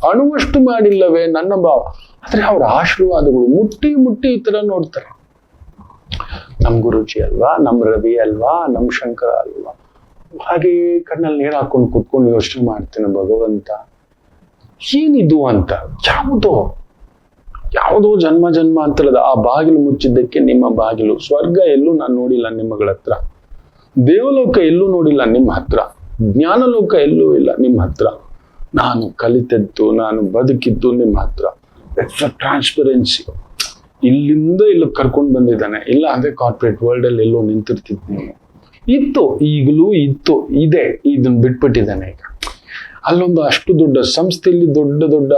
ಅಣುವಷ್ಟು ಮಾಡಿಲ್ಲವೇ ನನ್ನ ಭಾವ. ಆದ್ರೆ ಅವ್ರ ಆಶೀರ್ವಾದಗಳು ಮುಟ್ಟಿ ಈ ತರ ನೋಡ್ತಾರೆ. ನಮ್ ಗುರುಜಿ ಅಲ್ವಾ, ನಮ್ ರವಿ ಅಲ್ವಾ, ನಮ್ ಶಂಕರ ಅಲ್ವಾ. ಹಾಗೆ ಕಣ್ಣಲ್ಲಿ ನೀರು ಹಾಕೊಂಡು ಕುತ್ಕೊಂಡು ಯೋಚನೆ ಮಾಡ್ತೇನೆ, ಭಗವಂತ ಏನಿದು ಅಂತ. ಯಾವುದೋ ಜನ್ಮಾಂತರದ ಆ ಬಾಗಿಲು ಮುಚ್ಚಿದ್ದಕ್ಕೆ ನಿಮ್ಮ ಬಾಗಿಲು. ಸ್ವರ್ಗ ಎಲ್ಲೂ ನಾನು ನೋಡಿಲ್ಲ ನಿಮ್ಮಗಳ ಹತ್ರ, ದೇವಲೋಕ ಎಲ್ಲೂ ನೋಡಿಲ್ಲ ನಿಮ್ಮ ಹತ್ರ, ಜ್ಞಾನಲೋಕ ಎಲ್ಲೂ ಇಲ್ಲ ನಿಮ್ಮ ಹತ್ರ. ನಾನು ಕಲಿತದ್ದು, ನಾನು ಬದುಕಿದ್ದು ನಿಮ್ಮ ಹತ್ರ. ಟ್ರಾನ್ಸ್ಪರೆನ್ಸಿ. ಇಲ್ಲಿಂದ ಇಲ್ಲಿ ಕರ್ಕೊಂಡು ಬಂದಿದ್ದಾನೆ. ಇಲ್ಲ ಅಂದ್ರೆ ಕಾರ್ಪೊರೇಟ್ ವರ್ಲ್ಡ್ ಅಲ್ಲಿ ಎಲ್ಲೋ ನಿಂತಿರ್ತಿದ್ನಿ. ಇತ್ತು, ಈಗಲೂ ಇತ್ತು, ಇದೆ. ಇದನ್ನ ಬಿಟ್ಬಿಟ್ಟಿದ್ದಾನೆ ಈಗ. ಅಲ್ಲೊಂದು ಅಷ್ಟು ದೊಡ್ಡ ಸಂಸ್ಥೆಯಲ್ಲಿ ದೊಡ್ಡ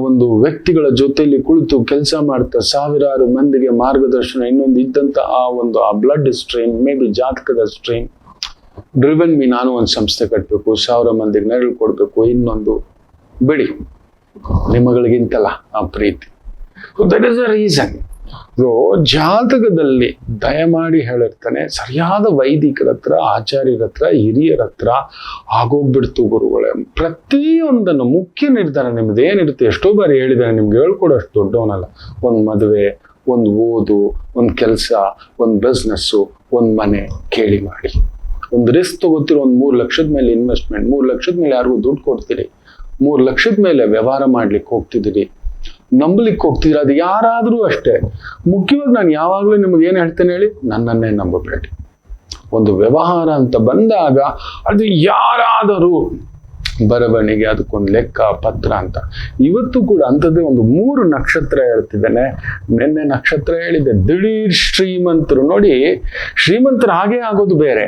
ಒಂದು ವ್ಯಕ್ತಿಗಳ ಜೊತೆಯಲ್ಲಿ ಕುಳಿತು ಕೆಲಸ ಮಾಡ್ತಾ ಸಾವಿರಾರು ಮಂದಿಗೆ ಮಾರ್ಗದರ್ಶನ, ಇನ್ನೊಂದು ಇದ್ದಂತ ಆ ಬ್ಲಡ್ ಸ್ಟ್ರೀಮ್, ಮೇ ಬಿ ಜಾತಕದ ಸ್ಟ್ರೀಮ್ ಡ್ರಿವನ್ ಮೀ. ನಾನು ಒಂದು ಸಂಸ್ಥೆ ಕಟ್ಟಬೇಕು, 1000 ಮಂದಿಗೆ ನೆರಳು ಕೊಡ್ಬೇಕು, ಇನ್ನೊಂದು ಬಿಡಿ ನಿಮ್ಮಗಳಿಗಿಂತಲ್ಲ ಆ ಪ್ರೀತಿ. That is a reason. ಜಾತಕದಲ್ಲಿ ದಯಮಾಡಿ ಹೇಳಿರ್ತಾನೆ, ಸರಿಯಾದ ವೈದಿಕರ ಹತ್ರ, ಆಚಾರ್ಯರ ಹತ್ರ, ಹಿರಿಯರ ಹತ್ರ ಆಗೋಗ್ಬಿಡ್ತು ಗುರುಗಳೇ. ಪ್ರತಿಯೊಂದನ್ನು ಮುಖ್ಯ ನಿರ್ಧಾರ ನಿಮ್ದು ಏನಿರುತ್ತೆ, ಎಷ್ಟೋ ಬಾರಿ ಹೇಳಿದಾನೆ, ನಿಮ್ಗೆ ಹೇಳ್ಕೊಡೋ ಅಷ್ಟು ದೊಡ್ಡವನಲ್ಲ. ಒಂದು ಮದುವೆ, ಒಂದು ಓದು, ಒಂದು ಕೆಲಸ, ಒಂದು ಬಿಸ್ನೆಸ್ಸು, ಒಂದು ಮನೆ ಕೇಳಿ ಮಾಡಿ. ಒಂದು ರಿಸ್ಕ್ ತಗೋತಿರೋ, ಒಂದು 3 ಲಕ್ಷದ ಮೇಲೆ ಇನ್ವೆಸ್ಟ್ಮೆಂಟ್, 3 ಲಕ್ಷದ ಮೇಲೆ ಯಾರಿಗೂ ದುಡ್ಡು ಕೊಡ್ತೀರಿ, 3 ಲಕ್ಷದ ಮೇಲೆ ವ್ಯವಹಾರ ಮಾಡ್ಲಿಕ್ಕೆ ಹೋಗ್ತಿದ್ದೀರಿ, ನಂಬಲಿಕ್ಕೆ ಹೋಗ್ತಿದ್ರೆ, ಅದು ಯಾರಾದ್ರೂ ಅಷ್ಟೇ. ಮುಖ್ಯವಾಗಿ ನಾನು ಯಾವಾಗ್ಲೂ ನಿಮ್ಗೆ ಏನ್ ಹೇಳ್ತೇನೆ ಹೇಳಿ, ನನ್ನನ್ನೇ ನಂಬಬೇಡಿ. ಒಂದು ವ್ಯವಹಾರ ಅಂತ ಬಂದಾಗ ಅದು ಯಾರಾದರೂ ಬರವಣಿಗೆ, ಅದಕ್ಕೊಂದು ಲೆಕ್ಕ ಪತ್ರ ಅಂತ. ಇವತ್ತು ಕೂಡ ಅಂಥದ್ದೇ ಒಂದು 3 ನಕ್ಷತ್ರ ಹೇಳ್ತಿದ್ದೇನೆ. ನಿನ್ನೆ ನಕ್ಷತ್ರ ಹೇಳಿದೆ, ದಿಢೀರ್ ಶ್ರೀಮಂತರು. ನೋಡಿ, ಶ್ರೀಮಂತರು ಹಾಗೆ ಆಗೋದು ಬೇರೆ,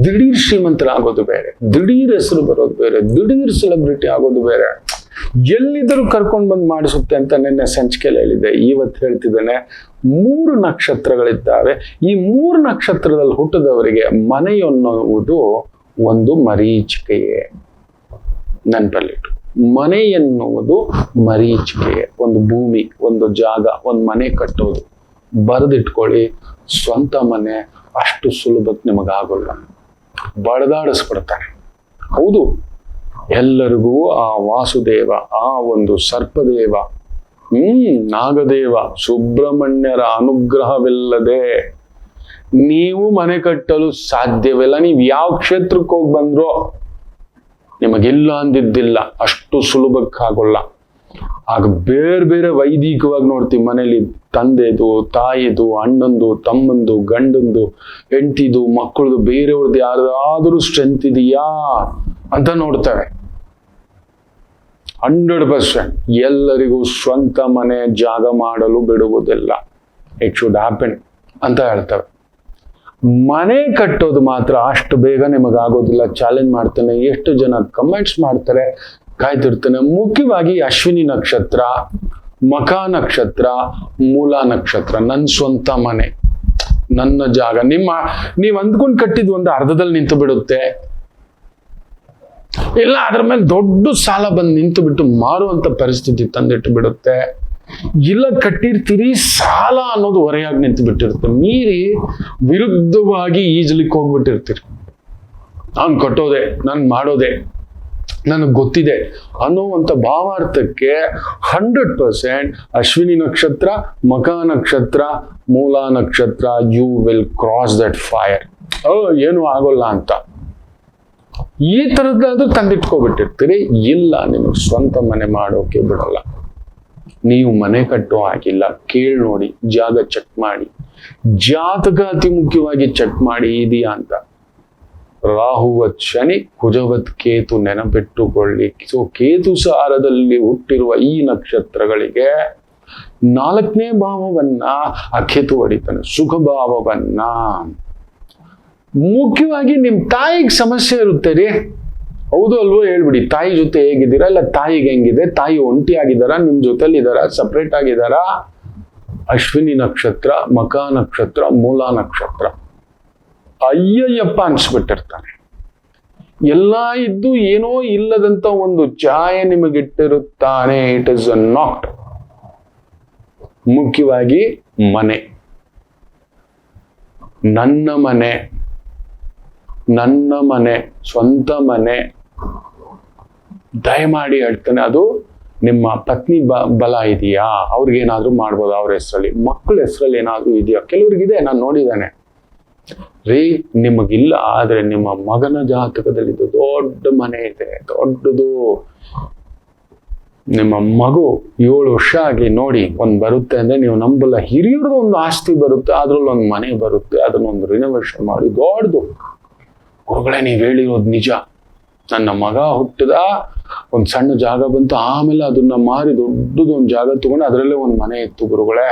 ದಿಢೀರ್ ಶ್ರೀಮಂತರ ಆಗೋದು ಬೇರೆ, ದಿಢೀರ್ ಹೆಸರು ಬರೋದು ಬೇರೆ, ದಿಢೀರ್ ಸೆಲೆಬ್ರಿಟಿ ಆಗೋದು ಬೇರೆ. ಎಲ್ಲಿದ್ದರೂ ಕರ್ಕೊಂಡು ಬಂದು ಮಾಡಿಸುತ್ತೆ ಅಂತ ನಿನ್ನೆ ಸಂಚಿಕೆಯಲ್ಲಿ ಹೇಳಿದೆ. ಇವತ್ತು ಹೇಳ್ತಿದ್ದೇನೆ, 3 ನಕ್ಷತ್ರಗಳಿದ್ದಾವೆ. ಈ 3 ನಕ್ಷತ್ರದಲ್ಲಿ ಹುಟ್ಟಿದವರಿಗೆ ಮನೆ ಎನ್ನುವುದು ಒಂದು ಮರೀಚಿಕೆಯೇ. ನೆನಪಲ್ಲಿಟ್ಟು, ಮನೆ ಎನ್ನುವುದು ಮರೀಚಿಕೆಯೇ. ಒಂದು ಭೂಮಿ, ಒಂದು ಜಾಗ, ಒಂದು ಮನೆ ಕಟ್ಟೋದು. ಬರೆದಿಟ್ಕೊಳ್ಳಿ, ಸ್ವಂತ ಮನೆ ಅಷ್ಟು ಸುಲಭಕ್ಕೆ ನಿಮಗಾಗಲ್ಲ. ಬಡದಾಡಿಸ್ಬಿಡ್ತಾನೆ. ಹೌದು, ಎಲ್ಲರಿಗೂ ಆ ವಾಸುದೇವ, ಆ ಒಂದು ಸರ್ಪದೇವ, ನಾಗದೇವ, ಸುಬ್ರಹ್ಮಣ್ಯರ ಅನುಗ್ರಹವಿಲ್ಲದೆ ನೀವು ಮನೆ ಕಟ್ಟಲು ಸಾಧ್ಯವಿಲ್ಲ. ನೀವು ಯಾವ ಕ್ಷೇತ್ರಕ್ಕೆ ಹೋಗಿ ಬಂದ್ರೋ ನಿಮಗೆಲ್ಲ ಅಂದಿದ್ದಿಲ್ಲ, ಅಷ್ಟು ಸುಲಭಕ್ಕಾಗಲ್ಲ. ಆಗ ಬೇರೆ ಬೇರೆ ವೈದಿಕವಾಗಿ ನೋಡ್ತೀವಿ. ಮನೇಲಿ ತಂದೆದು, ತಾಯಿದು, ಅಣ್ಣಂದು, ತಮ್ಮಂದು, ಗಂಡಂದು, ಹೆಂಡತಿದು, ಮಕ್ಕಳದು, ಬೇರೆಯವ್ರದ್ದು ಯಾರಾದ್ರೂ ಸ್ಟ್ರೆಂತ್ ಇದೆಯಾ ಅಂತ ನೋಡ್ತಾರೆ. 100% ಎಲ್ಲರಿಗೂ ಸ್ವಂತ ಮನೆ ಜಾಗ ಮಾಡಲು ಬಿಡುವುದಿಲ್ಲ. ಇಟ್ ಶುಡ್ ಹ್ಯಾಪನ್ ಅಂತ ಹೇಳ್ತವೆ. ಮನೆ ಕಟ್ಟೋದು ಮಾತ್ರ ಅಷ್ಟು ಬೇಗ ನಿಮಗಾಗೋದಿಲ್ಲ. ಚಾಲೆಂಜ್ ಮಾಡ್ತಾನೆ. ಎಷ್ಟು ಜನ ಕಮೆಂಟ್ಸ್ ಮಾಡ್ತಾರೆ, ಕಾಯ್ತಿರ್ತಾನೆ. ಮುಖ್ಯವಾಗಿ ಅಶ್ವಿನಿ ನಕ್ಷತ್ರ, ಮಖ ನಕ್ಷತ್ರ, ಮೂಲ ನಕ್ಷತ್ರ. ನನ್ನ ಸ್ವಂತ ಮನೆ, ನನ್ನ ಜಾಗ. ನೀವು ಅಂದ್ಕೊಂಡು ಕಟ್ಟಿದ್ ಒಂದು ಅರ್ಧದಲ್ಲಿ ನಿಂತು ಬಿಡುತ್ತೆ, ಇಲ್ಲ ಅದ್ರ ಮೇಲೆ ದೊಡ್ಡ ಸಾಲ ಬಂದು ನಿಂತು ಬಿಟ್ಟು ಮಾರುವಂತ ಪರಿಸ್ಥಿತಿ ತಂದಿಟ್ಟು ಬಿಡುತ್ತೆ. ಇಲ್ಲ ಕಟ್ಟಿರ್ತೀರಿ, ಸಾಲ ಅನ್ನೋದು ಹೊರೆಯಾಗಿ ನಿಂತು ಬಿಟ್ಟಿರುತ್ತೆ. ಮೀರಿ ವಿರುದ್ಧವಾಗಿ ಈಜಲಿಕ್ಕೆ ಹೋಗ್ಬಿಟ್ಟಿರ್ತೀರಿ. ನಾನು ಕಟ್ಟೋದೆ, ನಾನು ಮಾಡೋದೆ, ನನಗೆ ಗೊತ್ತಿದೆ ಅನ್ನೋವಂಥ ಭಾವಾರ್ಥಕ್ಕೆ 100% ಅಶ್ವಿನಿ ನಕ್ಷತ್ರ, ಮಖ ನಕ್ಷತ್ರ, ಮೂಲ ನಕ್ಷತ್ರ, you will cross that fire. ಏನು ಆಗೋಲ್ಲ ಅಂತ ಈ ತರದ್ದಾದ್ರೂ ತಂದಿಟ್ಕೊಬಿಟ್ಟಿರ್ತೀರಿ. ಇಲ್ಲ, ನಿಮಗೆ ಸ್ವಂತ ಮನೆ ಮಾಡೋಕೆ ಬಿಡಲ್ಲ. ನೀವು ಮನೆ ಕಟ್ಟೋ ಆಗಿಲ್ಲ, ಕೇಳಿ ನೋಡಿ, ಜಾಗ ಚೆಕ್ ಮಾಡಿ, ಜಾತಕ ಅತಿ ಮುಖ್ಯವಾಗಿ ಚೆಕ್ ಮಾಡಿ ಇದೆಯಾ ಅಂತ. ರಾಹುವತ್ ಶನಿ, ಕುಜವತ್ ಕೇತು ನೆನಪಿಟ್ಟುಕೊಳ್ಳಿ. ಸೊ ಕೇತು ಸಾರದಲ್ಲಿ ಹುಟ್ಟಿರುವ ಈ ನಕ್ಷತ್ರಗಳಿಗೆ 4ನೇ ಭಾವವನ್ನ ಆ ಕೇತು ಹೊಡಿತಾನೆ, ಸುಖ ಭಾವವನ್ನ. ಮುಖ್ಯವಾಗಿ ನಿಮ್ ತಾಯಿಗೆ ಸಮಸ್ಯೆ ಇರುತ್ತೆ ರೀ. ಹೌದು ಅಲ್ವೋ ಹೇಳ್ಬಿಡಿ. ತಾಯಿ ಜೊತೆ ಹೇಗಿದ್ದೀರಾ, ಇಲ್ಲ ತಾಯಿಗೆ ಹೆಂಗಿದೆ, ತಾಯಿ ಒಂಟಿ ಆಗಿದಾರ, ನಿಮ್ ಜೊತೆಲಿ ಇದಾರ, ಸಪ್ರೇಟ್ ಆಗಿದಾರ. ಅಶ್ವಿನಿ ನಕ್ಷತ್ರ, ಮಖ ನಕ್ಷತ್ರ, ಮೂಲ ನಕ್ಷತ್ರ, ಅಯ್ಯಯ್ಯಪ್ಪ ಅನ್ಸ್ಬಿಟ್ಟಿರ್ತಾನೆ. ಎಲ್ಲ ಇದ್ದು ಏನೋ ಇಲ್ಲದಂತ ಒಂದು ಛಾಯೆ ನಿಮಗಿಟ್ಟಿರುತ್ತಾನೆ. It is not. ಮುಖ್ಯವಾಗಿ ಮನೆ, ನನ್ನ ಮನೆ, ನನ್ನ ಮನೆ, ಸ್ವಂತ ಮನೆ. ದಯಮಾಡಿ ಹೇಳ್ತಾನೆ, ಅದು ನಿಮ್ಮ ಪತ್ನಿ ಬಲ ಇದೆಯಾ, ಅವ್ರಿಗೇನಾದ್ರೂ ಮಾಡ್ಬೋದು ಅವ್ರ ಹೆಸರಲ್ಲಿ, ಮಕ್ಕಳ ಹೆಸರಲ್ಲಿ ಏನಾದ್ರೂ ಇದೆಯಾ. ಕೆಲವ್ರಿಗಿದೆ, ನಾನು ನೋಡಿದ್ದೇನೆ ರೀ. ನಿಮಗಿಲ್ಲ, ಆದ್ರೆ ನಿಮ್ಮ ಮಗನ ಜಾತಕದಲ್ಲಿ ದೊಡ್ಡ ಮನೆ ಇದೆ, ದೊಡ್ಡದು. ನಿಮ್ಮ ಮಗು 7 ವರ್ಷ ಆಗಿ ನೋಡಿ ಒಂದ್ ಬರುತ್ತೆ ಅಂದ್ರೆ ನೀವು ನಂಬಲ್ಲ. ಹಿರಿಯರದು ಒಂದು ಆಸ್ತಿ ಬರುತ್ತೆ, ಅದ್ರಲ್ಲಿ ಒಂದು ಮನೆ ಬರುತ್ತೆ, ಅದನ್ನೊಂದು ರಿನೋವೇಷನ್ ಮಾಡಿ ದೊಡ್ಡದು. ಗುರುಗಳೇ, ನೀವ್ ಹೇಳಿರೋದು ನಿಜ. ನನ್ನ ಮಗ ಹುಟ್ಟಿದ, ಒಂದ್ ಸಣ್ಣ ಜಾಗ ಬಂತು, ಆಮೇಲೆ ಅದನ್ನ ಮಾರಿ ದೊಡ್ಡದು ಒಂದು ಜಾಗ ತಗೊಂಡು ಅದರಲ್ಲೇ ಒಂದು ಮನೆ ಇತ್ತು ಗುರುಗಳೇ.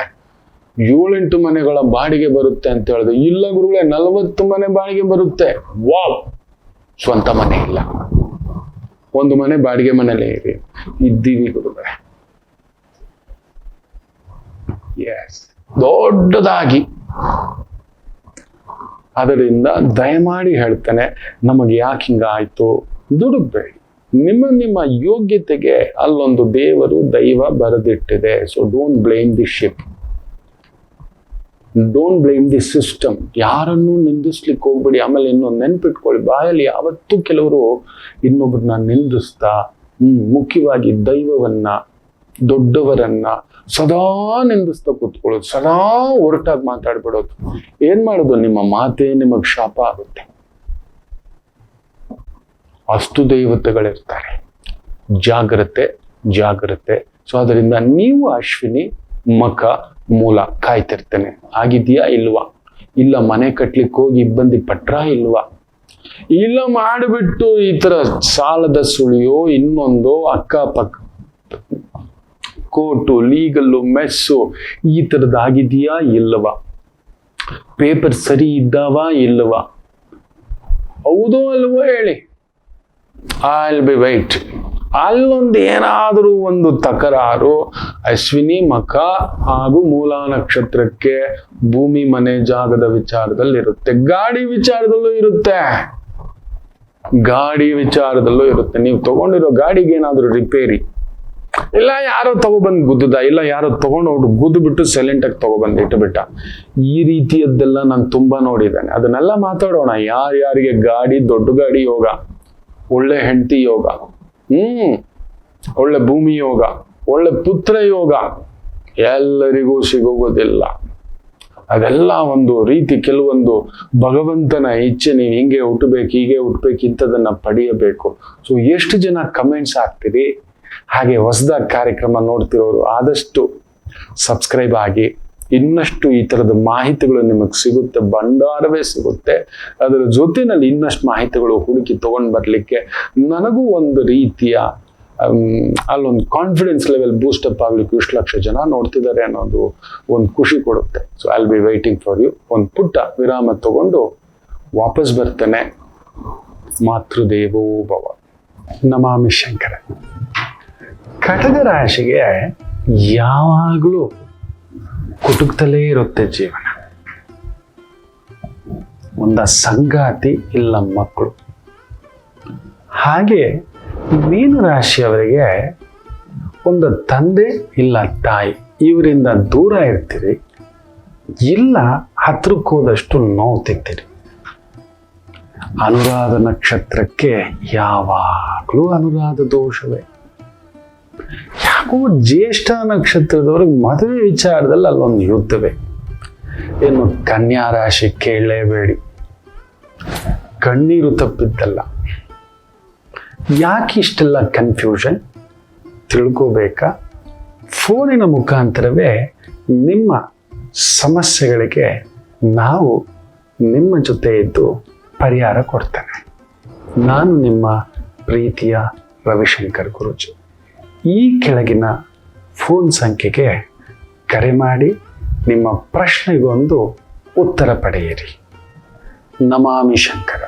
7-8 ಮನೆಗಳ ಬಾಡಿಗೆ ಬರುತ್ತೆ ಅಂತ ಹೇಳಿದ್ರು. ಇಲ್ಲ ಗುರುಗಳೇ, 40 ಮನೆ ಬಾಡಿಗೆ ಬರುತ್ತೆ. ವಾವ್! ಸ್ವಂತ ಮನೆ ಇಲ್ಲ, ಒಂದು ಮನೆ ಬಾಡಿಗೆ ಮನೇಲೆ ಇದ್ದೀವಿ ಗುರುಗಳೇ. ಎಸ್, ದೊಡ್ಡದಾಗಿ. ಅದರಿಂದ ದಯಮಾಡಿ ಹೇಳ್ತಾನೆ, ನಮಗೆ ಯಾಕೆ ಹಿಂಗಾಯ್ತು, ದುಡುಕ್ಬೇಡಿ. ನಿಮ್ಮ ಯೋಗ್ಯತೆಗೆ ಅಲ್ಲೊಂದು ದೇವರು, ದೈವ ಬರೆದಿಟ್ಟಿದೆ. So don't blame the ship, don't blame the system. ಯಾರನ್ನೂ ನಿಂದಿಸ್ಲಿಕ್ಕೆ ಹೋಗ್ಬೇಡಿ. ಆಮೇಲೆ ಇನ್ನೊಂದು ನೆನ್ಪಿಟ್ಕೊಳ್ಳಿ, ಬಾಯಲ್ಲಿ ಯಾವತ್ತೂ ಕೆಲವರು ಇನ್ನೊಬ್ಬರನ್ನ ನಿಂದಿಸ್ತಾ, ಮುಖ್ಯವಾಗಿ ದೈವವನ್ನ, ದೊಡ್ಡವರನ್ನ ಸದಾ ನಿಂದಿಸ್ತಾ ಕೂತ್ಕೊಳ್ಳೋದು, ಸದಾ ಹೊರಟಾಗಿ ಮಾತಾಡ್ಬಿಡೋದು. ಏನ್ ಮಾಡೋದು, ನಿಮ್ಮ ಮಾತೇ ನಿಮಗ್ ಶಾಪ ಆಗುತ್ತೆ. ಅಷ್ಟು ದೇವತೆಗಳಿರ್ತಾರೆ. ಜಾಗ್ರತೆ, ಜಾಗ್ರತೆ. ಸೊ ಅದರಿಂದ ನೀವು ಅಶ್ವಿನಿ, ಮಖ, ಮೂಲ ಕಾಯ್ತಿರ್ತೇನೆ. ಆಗಿದ್ಯಾ ಇಲ್ವಾ? ಇಲ್ಲ ಮನೆ ಕಟ್ಲಿಕ್ಕೆ ಹೋಗಿ ಇಬ್ಬಂದಿ ಪಟ್ರ ಇಲ್ವಾ? ಇಲ್ಲ ಮಾಡಿಬಿಟ್ಟು ಈ ತರ ಸಾಲದ ಸುಳಿಯೋ ಇನ್ನೊಂದು ಅಕ್ಕಪಕ್ಕ ಕೋರ್ಟು, ಲೀಗಲ್ಲು, ಮೆಸ್ಸು, ಈ ತರದಾಗಿದೆಯಾ ಇಲ್ಲವಾ? ಪೇಪರ್ ಸರಿ ಇದ್ದಾವ ಇಲ್ಲವಾ? ಹೌದೋ ಅಲ್ವೋ ಹೇಳಿ. I will B white. ಅಲ್ಲೊಂದು ಏನಾದರೂ ಒಂದು ತಕರಾರು ಅಶ್ವಿನಿ ಮಖ ಹಾಗೂ ಮೂಲ ನಕ್ಷತ್ರಕ್ಕೆ ಭೂಮಿ ಮನೆ ಜಾಗದ ವಿಚಾರದಲ್ಲಿ ಇರುತ್ತೆ, ಗಾಡಿ ವಿಚಾರದಲ್ಲೂ ಇರುತ್ತೆ, ಗಾಡಿ ವಿಚಾರದಲ್ಲೂ ಇರುತ್ತೆ. ನೀವು ತಗೊಂಡಿರೋ ಗಾಡಿಗೆ ಏನಾದರೂ ರಿಪೇರಿ, ಇಲ್ಲ ಯಾರೋ ತಗೊಬಂದು ಗುದ್ದದ, ಇಲ್ಲ ಯಾರೋ ತಗೊಂಡೋಗ್ಬಿಟ್ಟು ಗುದ್ದು ಬಿಟ್ಟು ಸೈಲೆಂಟ್ ಆಗಿ ತಗೊಬಂದು ಇಟ್ಟುಬಿಟ್ಟ, ಈ ರೀತಿಯದ್ದೆಲ್ಲ ನಾನು ತುಂಬಾ ನೋಡಿದ್ದೇನೆ. ಅದನ್ನೆಲ್ಲ ಮಾತಾಡೋಣ. ಯಾರ್ಯಾರಿಗೆ ಗಾಡಿ, ದೊಡ್ಡ ಗಾಡಿ ಯೋಗ, ಒಳ್ಳೆ ಹೆಂಡತಿ ಯೋಗ, ಒಳ್ಳೆ ಭೂಮಿ ಯೋಗ, ಒಳ್ಳೆ ಪುತ್ರ ಯೋಗ ಎಲ್ಲರಿಗೂ ಸಿಗುವುದಿಲ್ಲ. ಅದೆಲ್ಲ ಒಂದು ರೀತಿ, ಕೆಲವೊಂದು ಭಗವಂತನ ಇಚ್ಛೆ. ನೀವು ಹಿಂಗೆ ಹುಟ್ಟಬೇಕು, ಹೀಗೆ ಹುಟ್ಟಬೇಕು, ಇಂಥದನ್ನ ಪಡೆಯಬೇಕು. ಸೊ ಎಷ್ಟು ಜನ ಕಮೆಂಟ್ಸ್ ಹಾಕ್ತೀರಿ, ಹಾಗೆ ಹೊಸದಾಗಿ ಕಾರ್ಯಕ್ರಮ ನೋಡ್ತಿರೋರು ಆದಷ್ಟು ಸಬ್ಸ್ಕ್ರೈಬ್ ಆಗಿ. ಇನ್ನಷ್ಟು ಈ ಥರದ ಮಾಹಿತಿಗಳು ನಿಮಗೆ ಸಿಗುತ್ತೆ, ಭಂಡಾರವೇ ಸಿಗುತ್ತೆ. ಅದರ ಜೊತೆಯಲ್ಲಿ ಇನ್ನಷ್ಟು ಮಾಹಿತಿಗಳು ಹುಡುಕಿ ತಗೊಂಡು ಬರಲಿಕ್ಕೆ ನನಗೂ ಒಂದು ರೀತಿಯ ಅಲ್ಲೊಂದು ಕಾನ್ಫಿಡೆನ್ಸ್ ಲೆವೆಲ್ ಬೂಸ್ಟಪ್ ಆಗ್ಲಿಕ್ಕೆ ಇಷ್ಟು ಲಕ್ಷ ಜನ ನೋಡ್ತಿದ್ದಾರೆ ಅನ್ನೋದು ಒಂದು ಖುಷಿ ಕೊಡುತ್ತೆ. So I will be waiting for you. ಒಂದು ಪುಟ್ಟ ವಿರಾಮ ತಗೊಂಡು ವಾಪಸ್ ಬರ್ತೇನೆ. ಮಾತೃದೇವೋ ಭವ. ನಮಾಮಿ ಶಂಕರ. ಕಟಕ ರಾಶಿಗೆ ಯಾವಾಗಲೂ ಕುಟುಕ್ತಲೇ ಇರುತ್ತೆ ಜೀವನ. ಒಂದ ಸಂಗಾತಿ ಇಲ್ಲ ಮಕ್ಕಳು. ಹಾಗೆ ಮೀನ ರಾಶಿಯವರಿಗೆ ಒಂದು ತಂದೆ ಇಲ್ಲ ತಾಯಿ, ಇವರಿಂದ ದೂರ ಇರ್ತೀರಿ, ಇಲ್ಲ ಹತ್ರಕ್ಕೆ ಹೋದಷ್ಟು ನೋವು ತಿಂತೀರಿ. ಅನುರಾಧ ನಕ್ಷತ್ರಕ್ಕೆ ಯಾವಾಗಲೂ ಅನುರಾಧ ದೋಷವೇ. ಯಾಕೋ ಜ್ಯೇಷ್ಠ ನಕ್ಷತ್ರದವ್ರಿಗೆ ಮದುವೆ ವಿಚಾರದಲ್ಲಿ ಅಲ್ಲೊಂದು ಯುದ್ಧವೇ. ಇನ್ನು ಕನ್ಯಾ ರಾಶಿ ಕೇಳಲೇಬೇಡಿ, ಕಣ್ಣೀರು ತಪ್ಪಿದ್ದಲ್ಲ. ಯಾಕೆ ಇಷ್ಟೆಲ್ಲ ಕನ್ಫ್ಯೂಷನ್ ತಿಳ್ಕೋಬೇಕಾ? ಫೋನಿನ ಮುಖಾಂತರವೇ ನಿಮ್ಮ ಸಮಸ್ಯೆಗಳಿಗೆ ನಾವು ನಿಮ್ಮ ಜೊತೆ ಇದ್ದು ಪರಿಹಾರ ಕೊಡ್ತೇನೆ. ನಾನು ನಿಮ್ಮ ಪ್ರೀತಿಯ ರವಿಶಂಕರ್ ಗುರೂಜಿ. ಈ ಕೆಳಗಿನ ಫೋನ್ ಸಂಖ್ಯೆಗೆ ಕರೆ ಮಾಡಿ ನಿಮ್ಮ ಪ್ರಶ್ನೆಗೊಂದು ಉತ್ತರ ಪಡೆಯಿರಿ. ನಮಾಮಿ ಶಂಕರ.